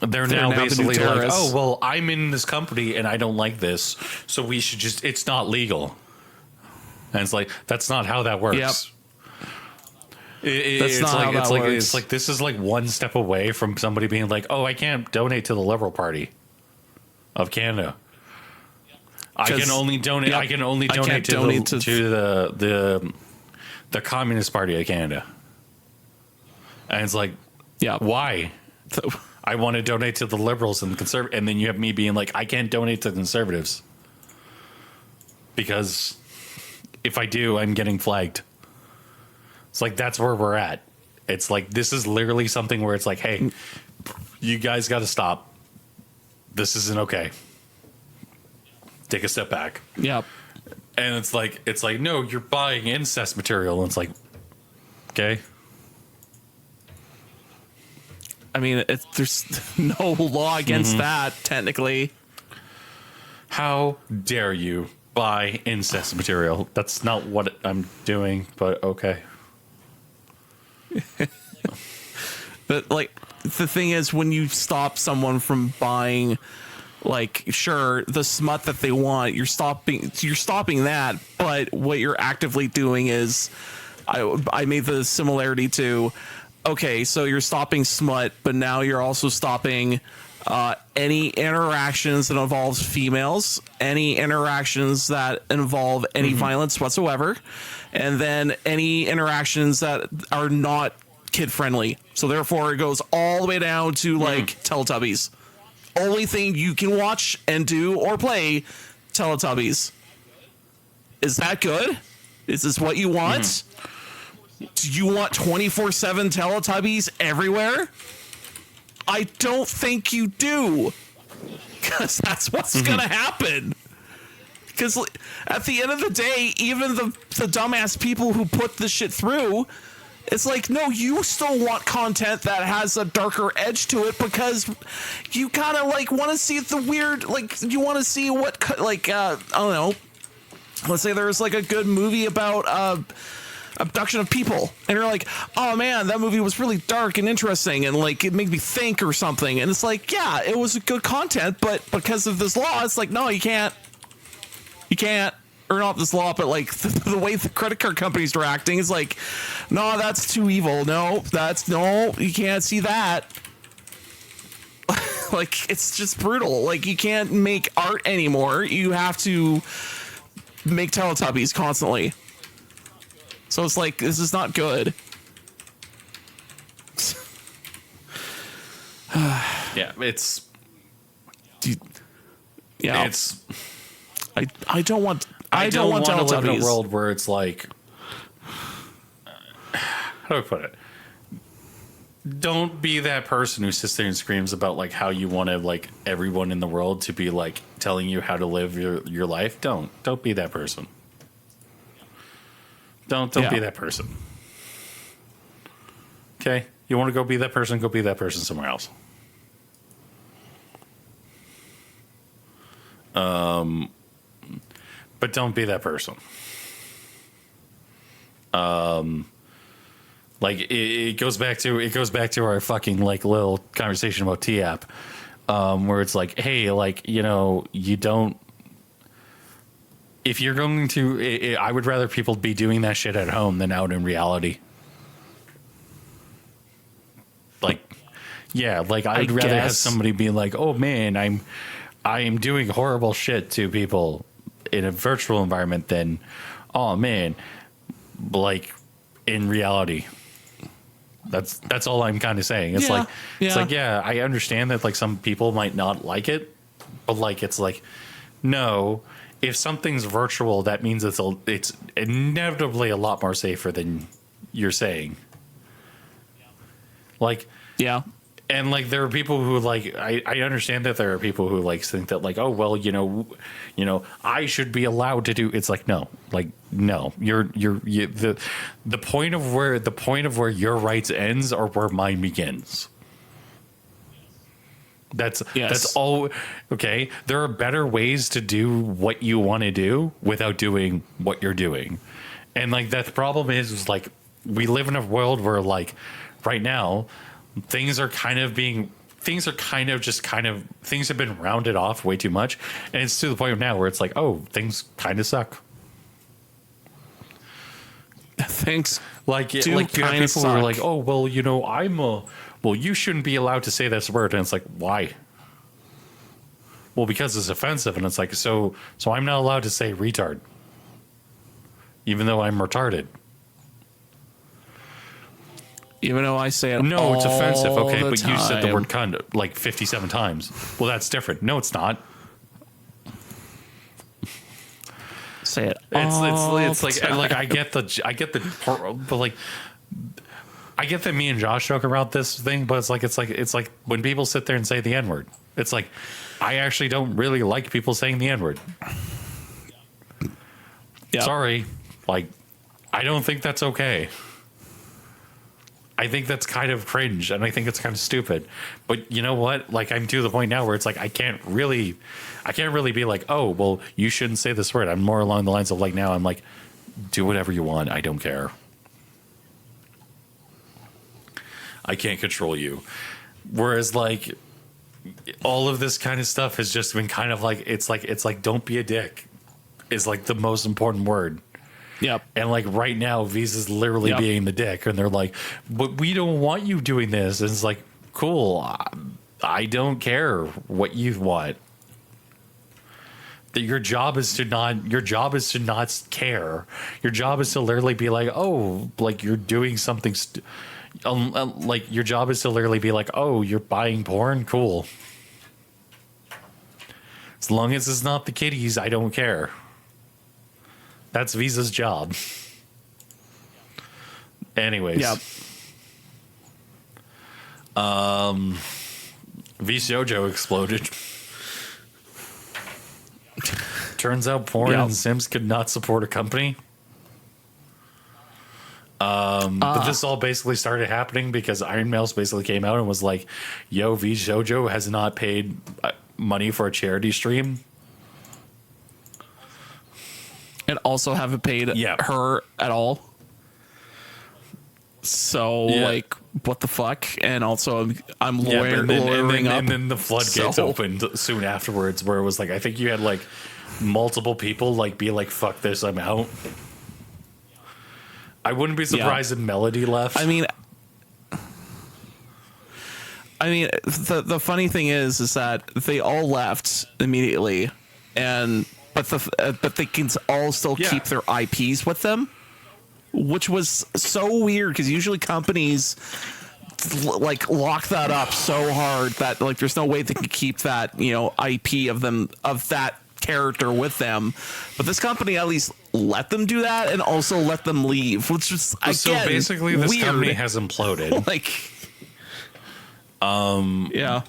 they're now basically like, oh, well, I'm in this company and I don't like this, so we should just, it's not legal. And it's like, that's not how that works. Yep. It's like this is like one step away from somebody being like, oh, I can't donate to the Liberal Party of Canada. I can only donate. Yep. I can only donate to the Communist Party of Canada. And it's like, yeah, why? I want to donate to the Liberals and the Conservatives, and then you have me being like, I can't donate to the Conservatives because if I do, I'm getting flagged. It's like, that's where we're at. It's like, this is literally something where it's like, hey, you guys got to stop. This isn't okay. Take a step back. Yep. And it's like, no, you're buying incest material. And it's like, okay. I mean, there's no law against that, technically. How dare you buy incest material? That's not what I'm doing, but okay. But like, the thing is, when you stop someone from buying, like, sure, the smut that they want, you're stopping that. But what you're actively doing is, I made the similarity to, okay, so you're stopping smut, but now you're also stopping any interactions that involves females, any interactions that involve any violence whatsoever, and then any interactions that are not kid friendly. So therefore, it goes all the way down to like Teletubbies. Only thing you can watch and do or play, Teletubbies. Is that good? Is this what you want? Do you want 24/7 Teletubbies everywhere? I don't think you do, because that's what's gonna happen. Because at the end of the day, even the dumbass people who put this shit through, it's like, no, you still want content that has a darker edge to it, because you kind of like want to see the weird, like, you want to see what, like, I don't know, let's say there's like a good movie about abduction of people, and you're like, oh man, that movie was really dark and interesting, and like it made me think or something, and it's like, yeah, it was good content, but because of this law, it's like, no, you can't, or not this law, but like the way the credit card companies are acting is like, no, that's too evil, no, you can't see that. Like, it's just brutal. Like, you can't make art anymore, you have to make Teletubbies constantly. So it's like, this is not good. Yeah, it's... Yeah, it's... I don't want... I don't want to live in a world where it's like... How do I put it? Don't be that person who sits there and screams about like how you want to like everyone in the world to be like telling you how to live your life. Don't be that person. Don't be that person. Okay? You want to go be that person, go be that person somewhere else. But don't be that person. Like it goes back to our fucking like little conversation about T-App, where it's like, hey, like, you know, you don't. If you're going to, I would rather people be doing that shit at home than out in reality. Like, yeah, like I'd rather have somebody be like, oh man, I am doing horrible shit to people in a virtual environment than, oh man, like in reality. That's all I'm kind of saying. It's Yeah, like it's yeah. like yeah, I understand that like some people might not like it, but like it's like no, if something's virtual, that means it's inevitably a lot more safer than you're saying. Like Yeah. and like there are people who like I understand that there are people who like think that like oh well I should be allowed to do it's like no the point of where your rights ends or where mine begins. That's Yes. that's all. Okay, there are better ways to do what you want to do without doing what you're doing, and like that the problem is like we live in a world where like right now things are kind of things have been rounded off way too much, and it's to the point now where it's like oh things kind of suck. Thanks. Like Do like you have kinda people who are suck. like oh well well you shouldn't be allowed to say this word, and it's like why? Well, because it's offensive, and it's like so I'm not allowed to say retard, even though I'm retarded. Even though I say it No, it's offensive. all Okay, the but you said the time. word cunt like 57 times. Well, that's different. No, it's not. Say it. It's like and like I get the but like I get that me and Josh joke about this thing, but it's like when people sit there and say the N-word, it's like I actually don't really like people saying the N-word. Yeah. Sorry, like I don't think that's okay. I think that's kind of cringe, and I think it's kind of stupid. But you know what? Like I'm to the point now where it's like I can't really be like, oh, well, you shouldn't say this word. I'm more along the lines of like now I'm like, do whatever you want. I don't care. I can't control you. Whereas like all of this kind of stuff has just been kind of like it's like don't be a dick is like the most important word. Yep. And like right now, Visa's literally Yep. being the dick, and they're like, "But we don't want you doing this." And it's like, "Cool, I don't care what you want. That your job is to not. Your job is to not care. Your job is to literally be like, oh, like you're doing something. Like your job is to literally be like, oh, you're buying porn. Cool. As long as it's not the kiddies, I don't care." That's Visa's job. Anyways. Yep. Visa JoJo exploded. Turns out porn Yep. and Sims could not support a company. But this all basically started happening because Iron Mouse basically came out and was like, yo, Visa JoJo has not paid money for a charity stream. And also haven't paid Yeah. her at all. So Yeah. like, what the fuck? And also, I'm Yeah, lawyering up. and then the floodgates So- opened soon afterwards, where it was like I think you had like multiple people like be like, "Fuck this, I'm out." I wouldn't be surprised if Melody left. I mean, the funny thing is that they all left immediately, and but they can all still Yeah. keep their IPs with them, which was so weird because usually companies like lock that up so hard that like there's no way they can keep that IP of that character with them, but this company at least let them do that and also let them leave, which is again, so basically, this weird. company has imploded. Like, yeah.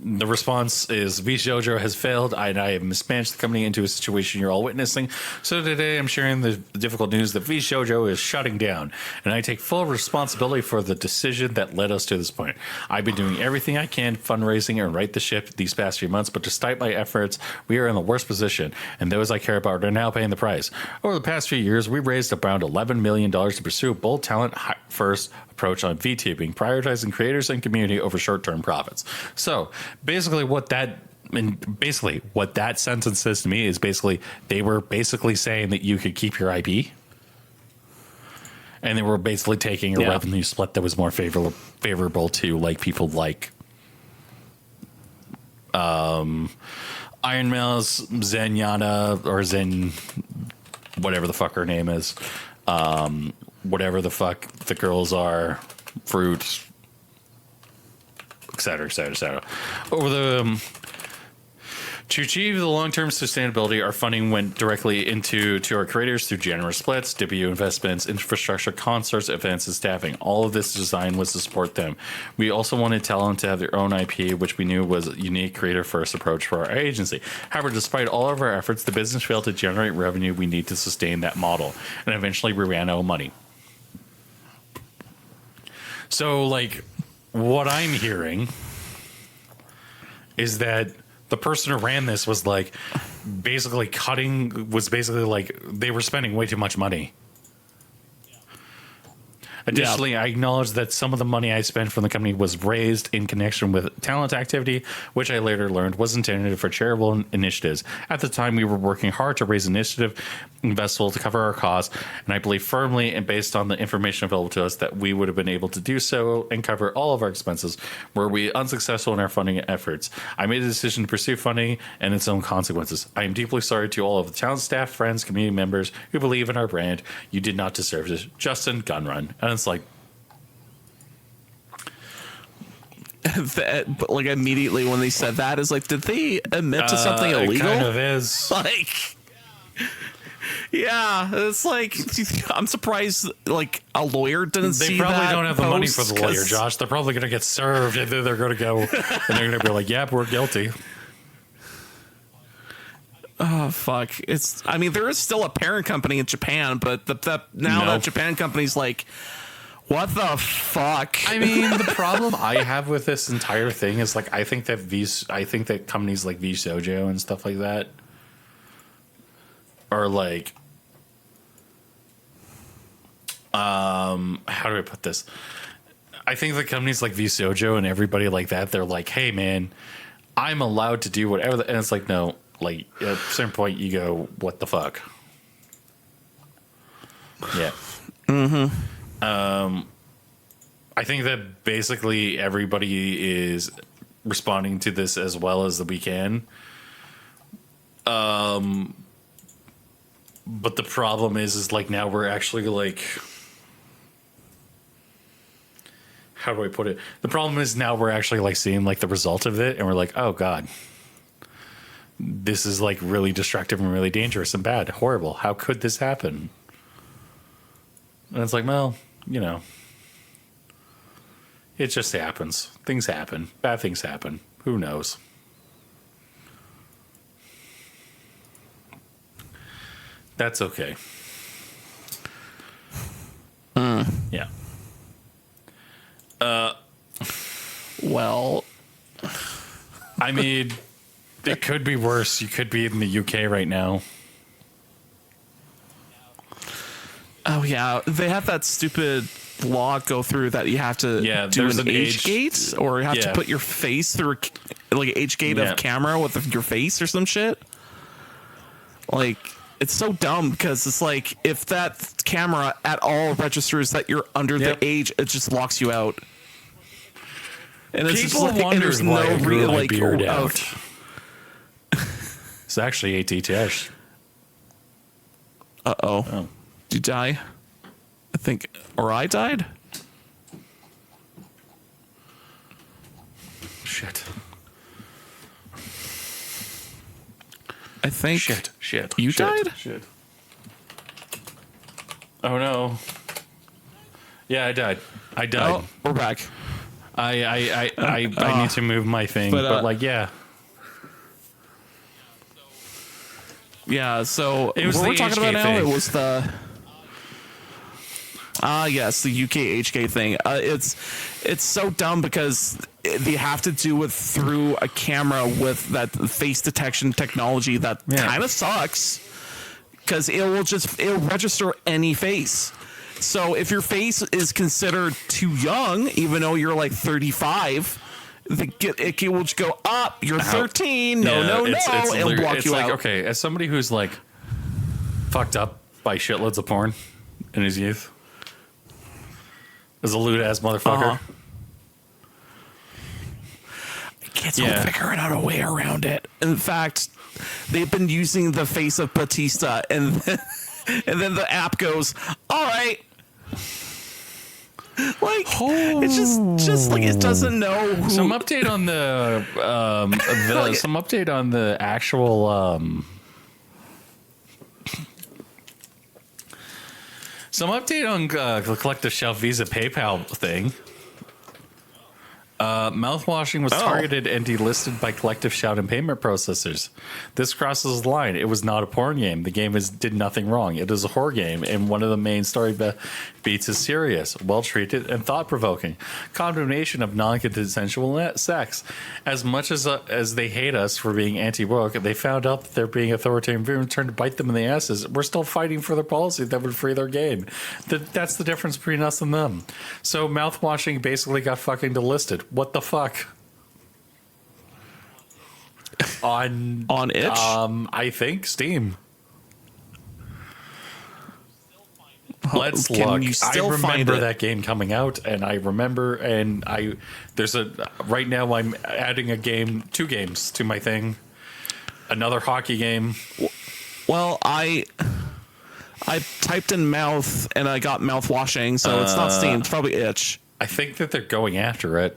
The response is Visa JoJo has failed, and I have mismanaged the company into a situation you're all witnessing. So today I'm sharing the difficult news that Visa JoJo is shutting down, and I take full responsibility for the decision that led us to this point. I've been doing everything I can fundraising and right the ship these past few months, but despite my efforts, we are in the worst position, and those I care about are now paying the price. Over the past few years, we raised around $11 million to pursue a bold talent first approach on VTubing, prioritizing creators and community over short-term profits. So basically what that sentence says to me is basically they were basically saying that you could keep your IP, and they were basically taking a revenue split that was more favorable to like people like Iron Mouse, Zenyana, or Zen, whatever the fuck her name is, whatever the fuck the girls are, fruit, et cetera, et cetera, et cetera. Over the To achieve the long-term sustainability, our funding went directly into our creators through generous splits, DPU investments, infrastructure, concerts, events, and staffing. All of this design was to support them. We also wanted talent to have their own IP, which we knew was a unique creator-first approach for our agency. However, despite all of our efforts, the business failed to generate revenue we need to sustain that model, and eventually we ran out of money. So, like, what I'm hearing is that the person who ran this was like basically like they were spending way too much money. Additionally, I acknowledge that some of the money I spent from the company was raised in connection with talent activity, which I later learned was intended for charitable initiatives. At the time, we were working hard to raise initiative investable to cover our costs, and I believe firmly and based on the information available to us that we would have been able to do so and cover all of our expenses were we unsuccessful in our funding efforts. I made the decision to pursue funding and its own consequences. I am deeply sorry to all of the talent staff, friends, community members who believe in our brand. You did not deserve this. Justin Gunrun. And it's like, but like immediately when they said that is like, did they admit to something illegal? It kind of is. Like, yeah, it's like, I'm surprised like a lawyer didn't see that. They probably don't have the money for the lawyer, Josh. They're probably going to get served, and then they're going to go and they're going to be like, "Yep, we're guilty." Oh fuck! I mean, there is still a parent company in Japan, but that Japan company's like, what the fuck? I mean, the problem I have with this entire thing is like I think that companies like Vsojo and stuff like that are like, how do I put this? I think the companies like Vsojo and everybody like that, they're like, hey man, I'm allowed to do whatever, and it's like, no, like at a certain point you go, what the fuck? Yeah. Mm-hmm. I think that basically everybody is responding to this as well as we can. But the problem is like now we're actually like, how do I put it? The problem is now we're actually like seeing like the result of it, and we're like, oh God, this is like really destructive and really dangerous and bad, horrible. How could this happen? And it's like, well, you know, it just happens. Things happen. Bad things happen. Who knows? That's okay. Yeah. Well, I mean, it could be worse. You could be in the UK right now. Oh yeah, they have that stupid law go through that you have to do an age gate, or you have to put your face through like an age gate of camera with your face or some shit. Like, it's so dumb because it's like if that camera at all registers that you're under the age, it just locks you out. And it's people just like, wondered there's why no I grew my like beard out. It's actually ATTH. Oh. Did you die? I think, or I died? Shit. I think. Shit. You died? Shit. Oh no. Yeah, I died. Oh, we're back. I need to move my thing, but like, yeah. Yeah, so it was what we're talking about now, thing. it was the yes, the UK HK thing. It's so dumb because they have to do it through a camera with that face detection technology that kind of sucks because it'll register any face. So if your face is considered too young, even though you're like 35, it will just go up. You're 13. No, it'll block you out. Okay, as somebody who's like fucked up by shitloads of porn in his youth, as a lewd ass motherfucker, kids are figuring out a way around it. In fact, they've been using the face of Batista, and then the app goes, all right. Like it's just like it doesn't know who. Some update on some update on the actual some update on the collective shelf Visa PayPal thing. Mouthwashing was targeted and delisted by collective shout and payment processors. This crosses the line. It was not a porn game. The game did nothing wrong. It is a horror game, and one of the main story beats is serious, well-treated, and thought-provoking. Condemnation of non-consensual sex. As much as they hate us for being anti-woke, they found out that they're being authoritarian and trying to bite them in the asses. We're still fighting for their policy that would free their game. That's the difference between us and them. So mouthwashing basically got fucking delisted. What the fuck? On itch? I think Steam. Let's Can look. you still I find remember it? that game coming out, and I remember, and right now I'm adding two games to my thing. Another hockey game. Well, I typed in mouth and I got mouth washing, so it's not Steam. It's probably itch. I think that they're going after it.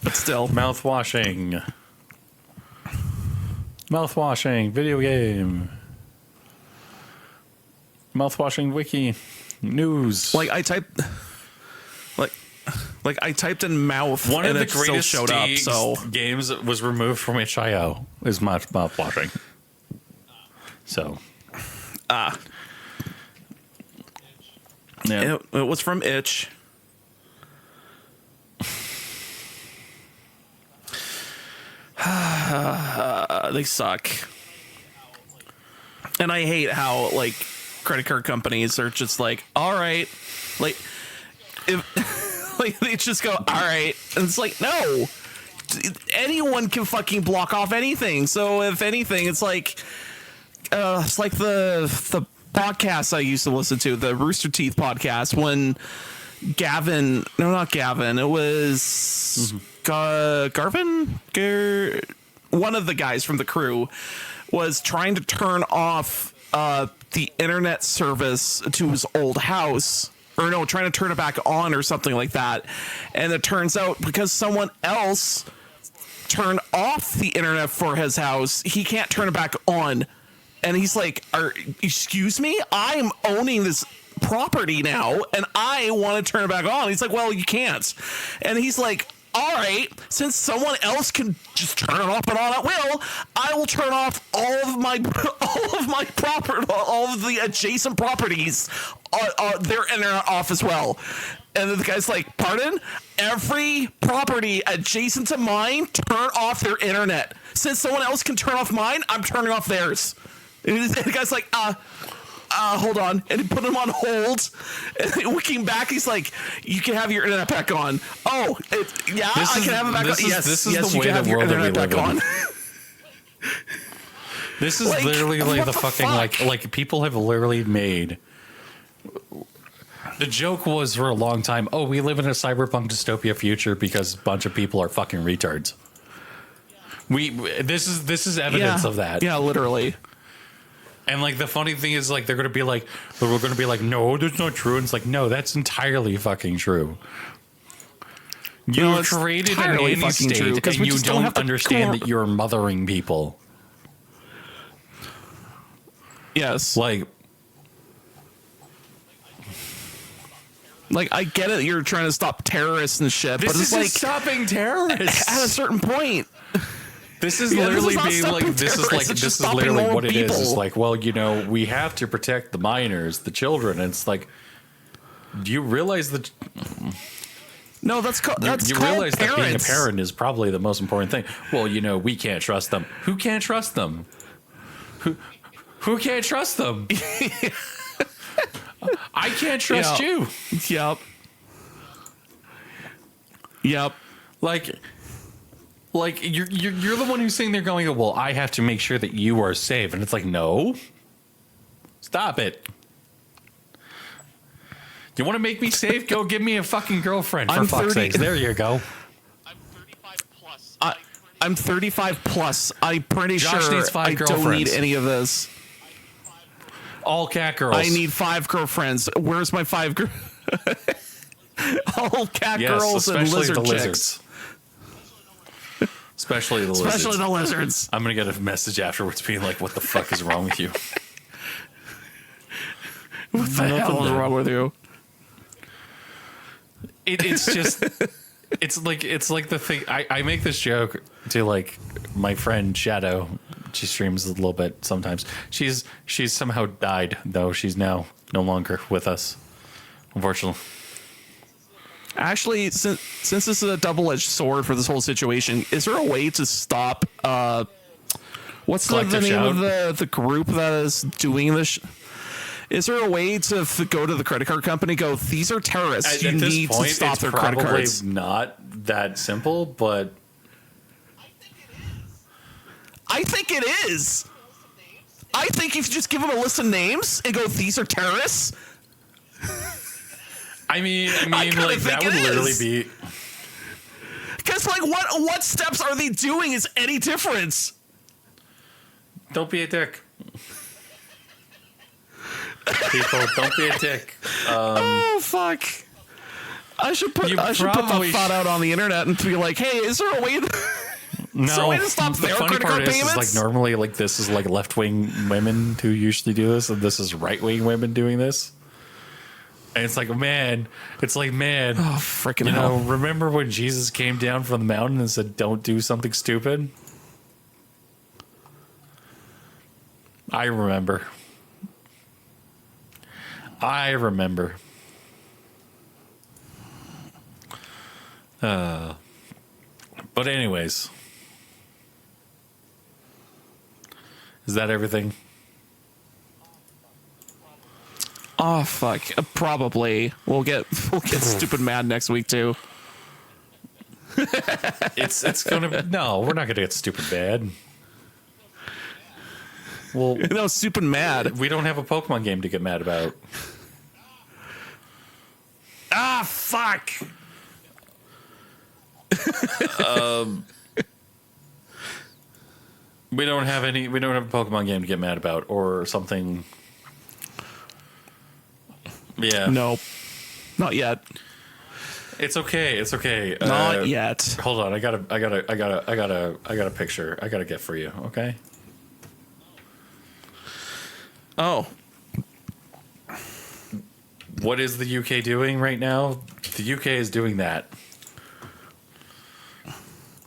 But still, Mouthwashing video game. Mouthwashing wiki news. like I typed in mouth. One of and the it still greatest showed up. So games that was removed from itch.io is mouthwashing. So, yeah. it was from itch. They suck. And I hate how like credit card companies are just like, all right, like if like they just go, all right, and it's like, no, anyone can fucking block off anything. So if anything, it's like the podcast I used to listen to, the Rooster Teeth podcast, when not Gavin, it was Garvin, one of the guys from the crew was trying to turn off the internet service to his old house, or no, trying to turn it back on or something like that. And it turns out because someone else turned off the internet for his house, he can't turn it back on. And he's like, excuse me, I'm owning this property now and I want to turn it back on. He's like, well, you can't. And he's like, all right, since someone else can just turn it off and on at will, I will turn off all of my property, all of the adjacent properties, their internet off as well. And then the guy's like, pardon? Every property adjacent to mine, turn off their internet. Since someone else can turn off mine, I'm turning off theirs. And the guy's like, hold on. And he put him on hold. And we came back. He's like, you can have your internet back on. Oh, I can have it back on. Yes, the way the world that we live in. This is literally like the fucking like people have literally made. The joke was for a long time, oh, we live in a cyberpunk dystopia future because a bunch of people are fucking retards. This is evidence of that. Yeah, literally. And like the funny thing is, like we're gonna be like, no, that's not true. And it's like, no, that's entirely fucking true. You created an nanny-state and you don't understand that you're mothering people. Yes. Like I get it. You're trying to stop terrorists and shit, but it's like stopping terrorists at a certain point. This is literally being like this is literally what it is. It's like, well, we have to protect the minors, the children. And it's like, do you realize that? No, that's called realize parents. That being a parent is probably the most important thing. Well, we can't trust them. Who can't trust them? Who can't trust them? I can't trust you. Yep. Like you're the one who's sitting there going, well, I have to make sure that you are safe, and it's like, no, stop it. You want to make me safe? Go give me a fucking girlfriend, for fuck's sake. There you go. I'm 35 plus. I'm 35 plus. I'm pretty Josh sure needs 5 I don't need any of this. All cat girls. I need 5 girlfriends. Where's my 5 all cat Yes, girls and especially lizard the chicks. lizards. Especially the lizards. Especially the lizards. I'm gonna get a message afterwards being like, "What the fuck is wrong with you?" What the hell is wrong with you? It's just it's like the thing I make this joke to like my friend Shadow. She streams a little bit sometimes. She's somehow died though. She's now no longer with us, unfortunately. Actually, since this is a double-edged sword for this whole situation, is there a way to stop? What's the Collective name Shout? of the group that is doing this? Is there a way to go to the credit card company? Go, these are terrorists. You At this need point, to stop it's their credit probably cards. not that simple, but I think it is. I think if you just give them a list of names and go, these are terrorists. I mean, kinda like that think would it literally is. be. Because like, what steps are they doing? Is any difference? Don't be a dick. People, don't be a dick. Oh fuck! I should put You the probably thought out on the internet and be like, hey, is there a way? No, a way to stop the their funny credit part card is like payments? normally like this is like left wing women who usually do this, and this is right wing women doing this. And it's like, man, Oh, freaking you hell! know, remember when Jesus came down from the mountain and said, "Don't do something stupid"? I remember. But anyways, is that everything? Oh fuck! Probably we'll get stupid mad next week too. It's gonna no, we're not gonna get stupid bad. Well, No, stupid mad. we don't have a Pokemon game to get mad about. Ah fuck! We don't have a Pokemon game to get mad about or something. Yeah. No, not yet. It's okay. It's okay. Not yet. Hold on. I got a picture. I got to get for you. Okay. Oh, What is the UK doing right now? The UK is doing that.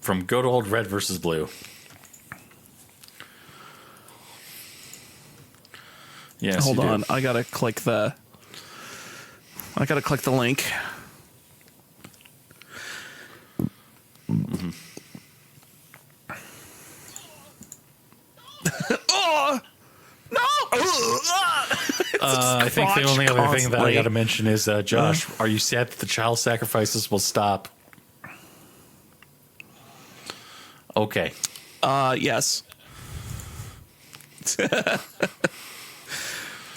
From good old red versus blue. Yes. hold you do. on. I gotta click the link. Oh no! I think the only other thing that I got to mention is, Josh, are you sad that the child sacrifices will stop? Okay. Yes.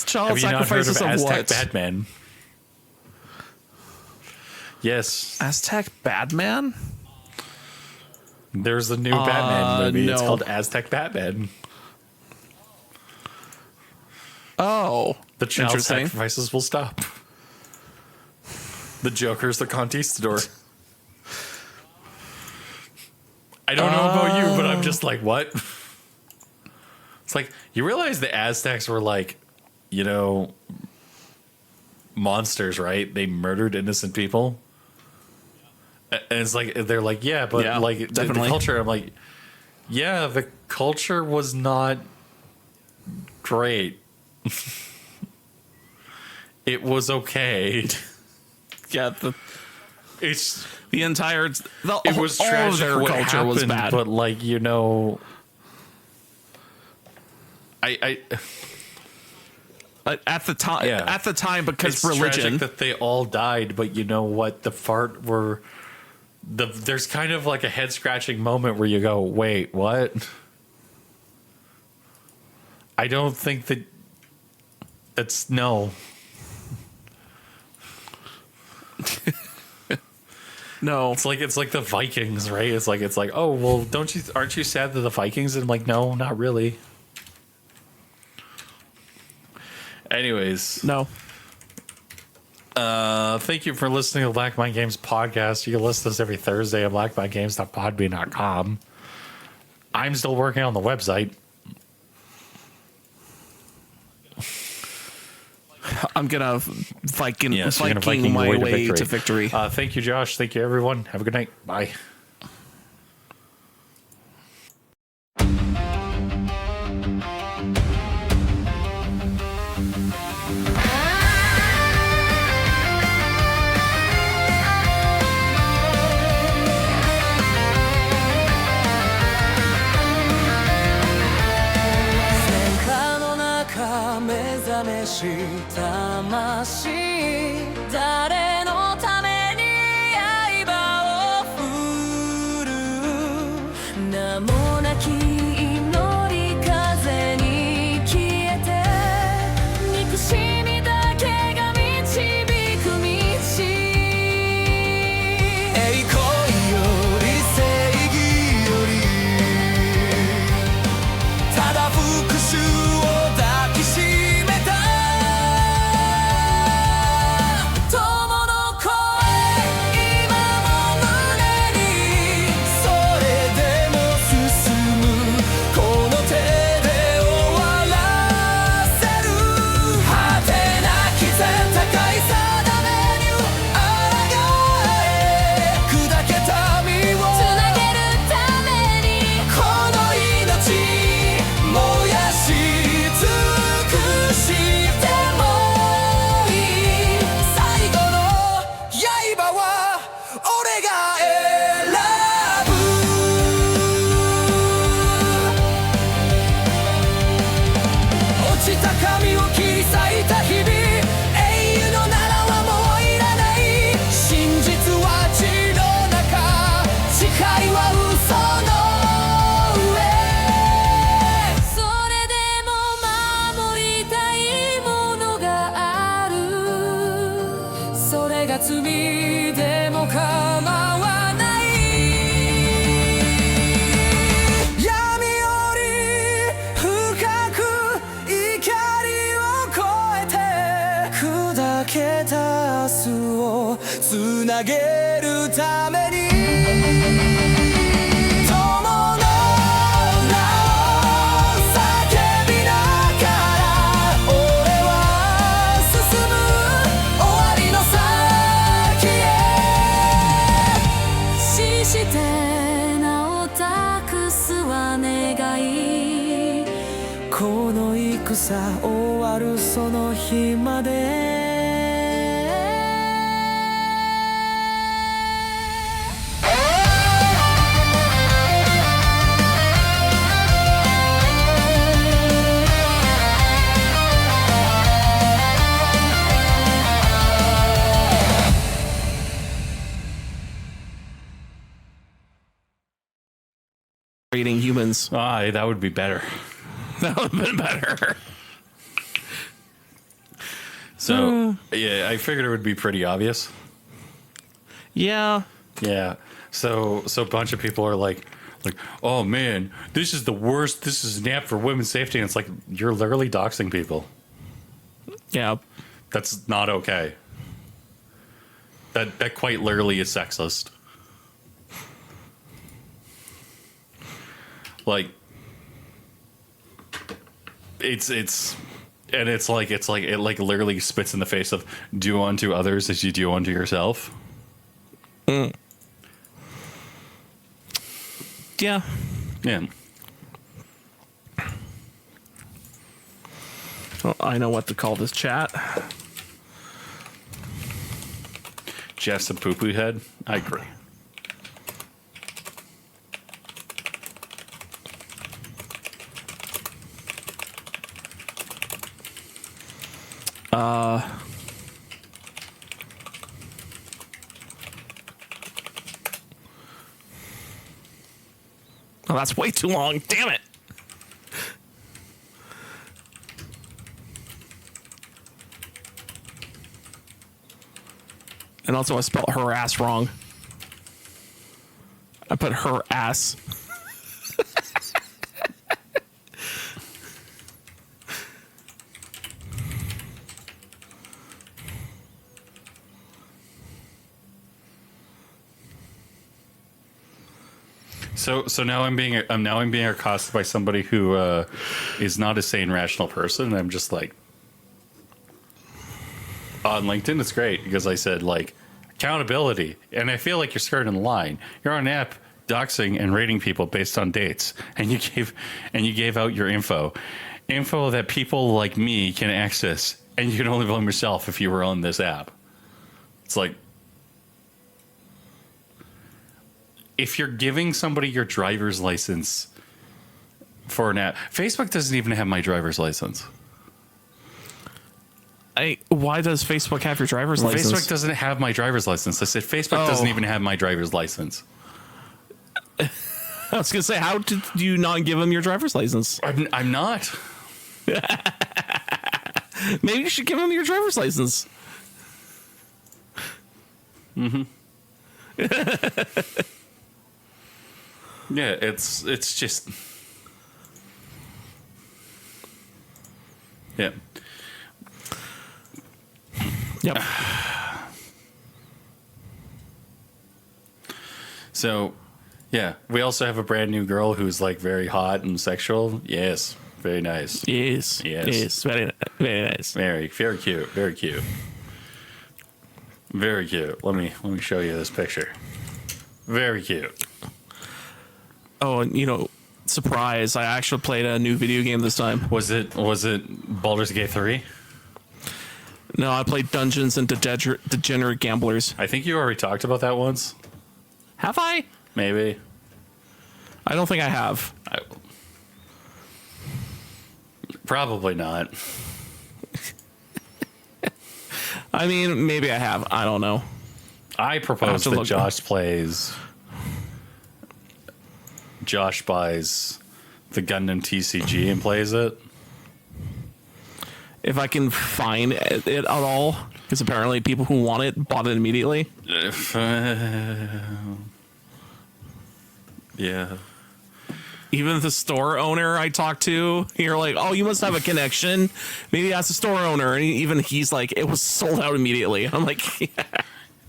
Child Have you not heard of sacrifices Aztec what? Batman? Yes. Aztec Batman? There's a new Batman movie. It's no. called Aztec Batman. Oh, The child interesting. sacrifices will stop. The Joker's the conquistador. I don't know about you, but I'm just like, what? It's like, you realize the Aztecs were like, you know, monsters, right? They murdered innocent people. And it's like, they're like, yeah, but Yeah, like the definitely. culture, I'm like, yeah, the culture was not great. It was okay. Yeah, It's the entire it was all tragic of their what culture happened, was bad. but like, you know, I At the time, Yeah. because it's religion. tragic that they all died, but you know what? There's kind of like a head scratching moment where you go, wait, what? I don't think that's no. No, It's like the Vikings, right? It's like oh well, aren't you sad that the Vikings? And I'm like, no, not really. Anyways, No. thank you for listening to the Black Mind Games podcast. You can listen to us every Thursday at blackmindgames.podbean.com. I'm still working on the website. I'm gonna Viking Yes, you're gonna Viking my your way to victory. Thank you, Josh. Thank you, everyone. Have a good night. Bye. Rating humans. That would be better. That would have been better. So, yeah, I figured it would be pretty obvious. Yeah. Yeah. So a bunch of people are like, oh man, this is the worst. This is an app for women's safety. And it's like, you're literally doxing people. Yeah. That's not okay. That quite literally is sexist. Like, it literally spits in the face of do unto others as you do unto yourself. Yeah. Yeah. Well, I know what to call this chat. Jeff's a poo-poo head. I agree. Oh, that's way too long. Damn it. And also I spelled her ass wrong. I put her ass. So now I'm being accosted by somebody who is not a sane, rational person. And I'm just like, on LinkedIn, it's great because I said like accountability, and I feel like you're skirting the line. You're on an app doxing and rating people based on dates, and you gave out your info that people like me can access, and you can only blame yourself if you were on this app. It's like, if you're giving somebody your driver's license for an app, Facebook doesn't even have my driver's license. Why does Facebook have your driver's license? Facebook doesn't have my driver's license. I said Facebook doesn't even have my driver's license. I was gonna say, how did you not give them your driver's license? I'm not. Maybe you should give them your driver's license. Mm-hmm. Yeah, it's just, yeah. Yep. So, yeah, we also have a brand new girl who's like very hot and sexual. Yes, very nice. Yes. Very, very nice. Very cute. Very cute. Very cute. Let me show you this picture. Very cute. Oh, and surprise! I actually played a new video game this time. Was it Baldur's Gate 3? No, I played Dungeons and Degenerate Gamblers. I think you already talked about that once. Have I? Maybe. I don't think I have. Probably not. I mean, maybe I have. I don't know. I propose that Josh buys the Gundam TCG and plays it. If I can find it at all, because apparently people who want it bought it immediately. Yeah. Even the store owner I talked to, you're like, oh, you must have a connection. Maybe that's the store owner. And even he's like, it was sold out immediately. I'm like, yeah.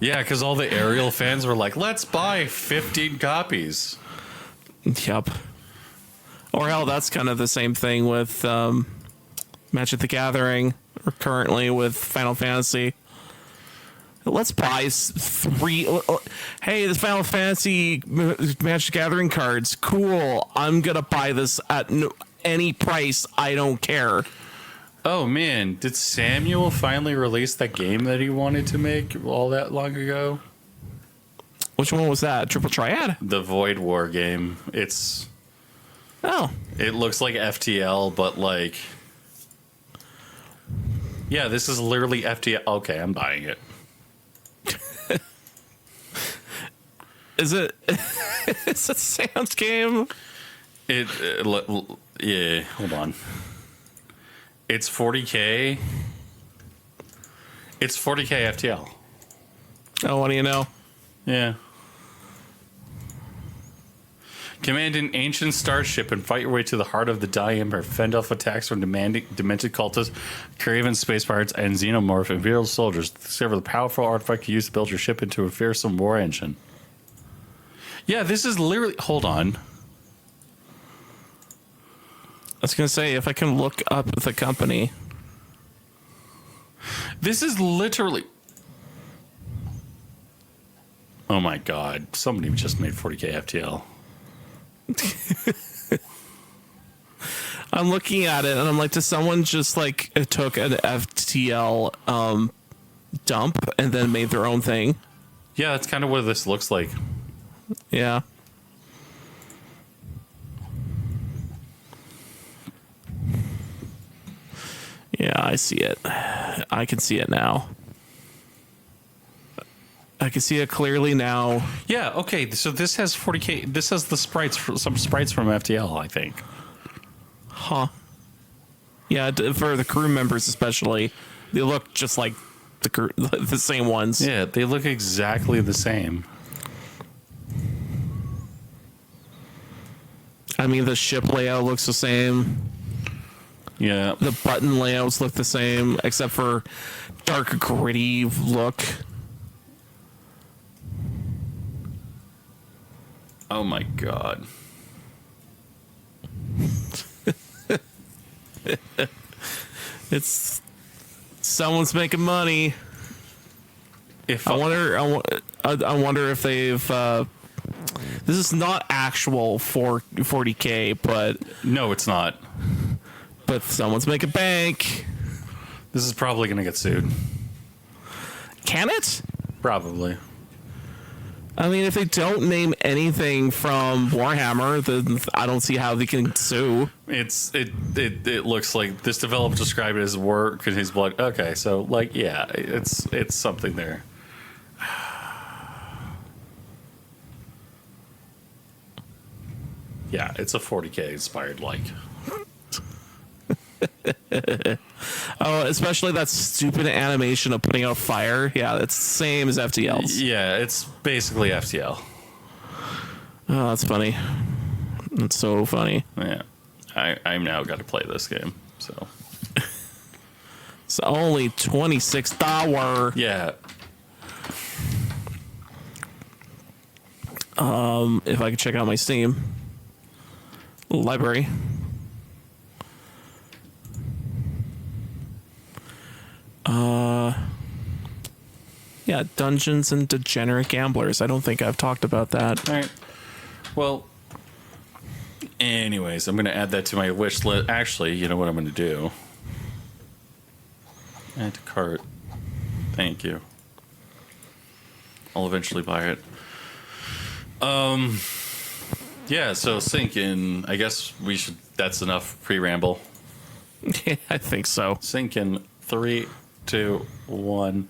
Yeah, because all the Ariel fans were like, let's buy 15 copies. Yep. Or hell, that's kind of the same thing with Magic the Gathering, or currently with Final Fantasy. Let's buy 3. Hey, this Final Fantasy Magic the Gathering cards, cool. I'm gonna buy this at any price. I don't care. Oh man, did Samuel finally release that game that he wanted to make all that long ago? Which one was that? Triple Triad? The Void War game. It looks like FTL, but like, yeah, this is literally FTL. Okay, I'm buying it. Is it? It's a Sam's game. Yeah. Hold on. It's 40K. It's 40K FTL. Oh, what do you know? Yeah. Command an ancient starship and fight your way to the heart of the diameter. Fend off attacks from demented cultists, Craven space pirates, and xenomorph imperial soldiers. Discover the powerful artifact you use to build your ship into a fearsome war engine. Yeah, this is literally... Hold on. I was going to say, if I can look up the company. This is literally... Oh my god. Somebody just made 40K FTL. I'm looking at it and I'm like, does someone just like took an FTL dump and then made their own thing? Yeah, that's kind of what this looks like. Yeah. Yeah, I see it. I can see it now. I can see it clearly now. Yeah, okay. So this has 40K. This has the sprites, some sprites from FTL, I think. Huh. Yeah, for the crew members especially, they look just like the same ones. Yeah, they look exactly the same. I mean, the ship layout looks the same. Yeah. The button layouts look the same, except for dark, gritty look. Oh my god. It's someone's making money. If I wonder if they've. This is not actual 40K, but no, it's not. But someone's making bank. This is probably going to get sued. Can it? Probably. I mean, if they don't name anything from Warhammer, then I don't see how they can sue. It looks like this developer described it as work in his blood. Okay, so like yeah, it's something there. Yeah, it's a 40K inspired like. Oh, especially that stupid animation of putting out fire. Yeah, it's the same as FTL's. Yeah, it's basically FTL. Oh, that's funny. That's so funny. Yeah, I'm now got to play this game. So it's only $26. yeah. If I could check out my Steam library. Yeah, Dungeons and Degenerate Gamblers. I don't think I've talked about that. All right. Well, anyways, I'm going to add that to my wish list. Actually, you know what I'm going to do? Add to cart. Thank you. I'll eventually buy it. Yeah, so sync in. I guess we should. That's enough pre-ramble. Yeah, I think so. Sync in 3, 2, 1.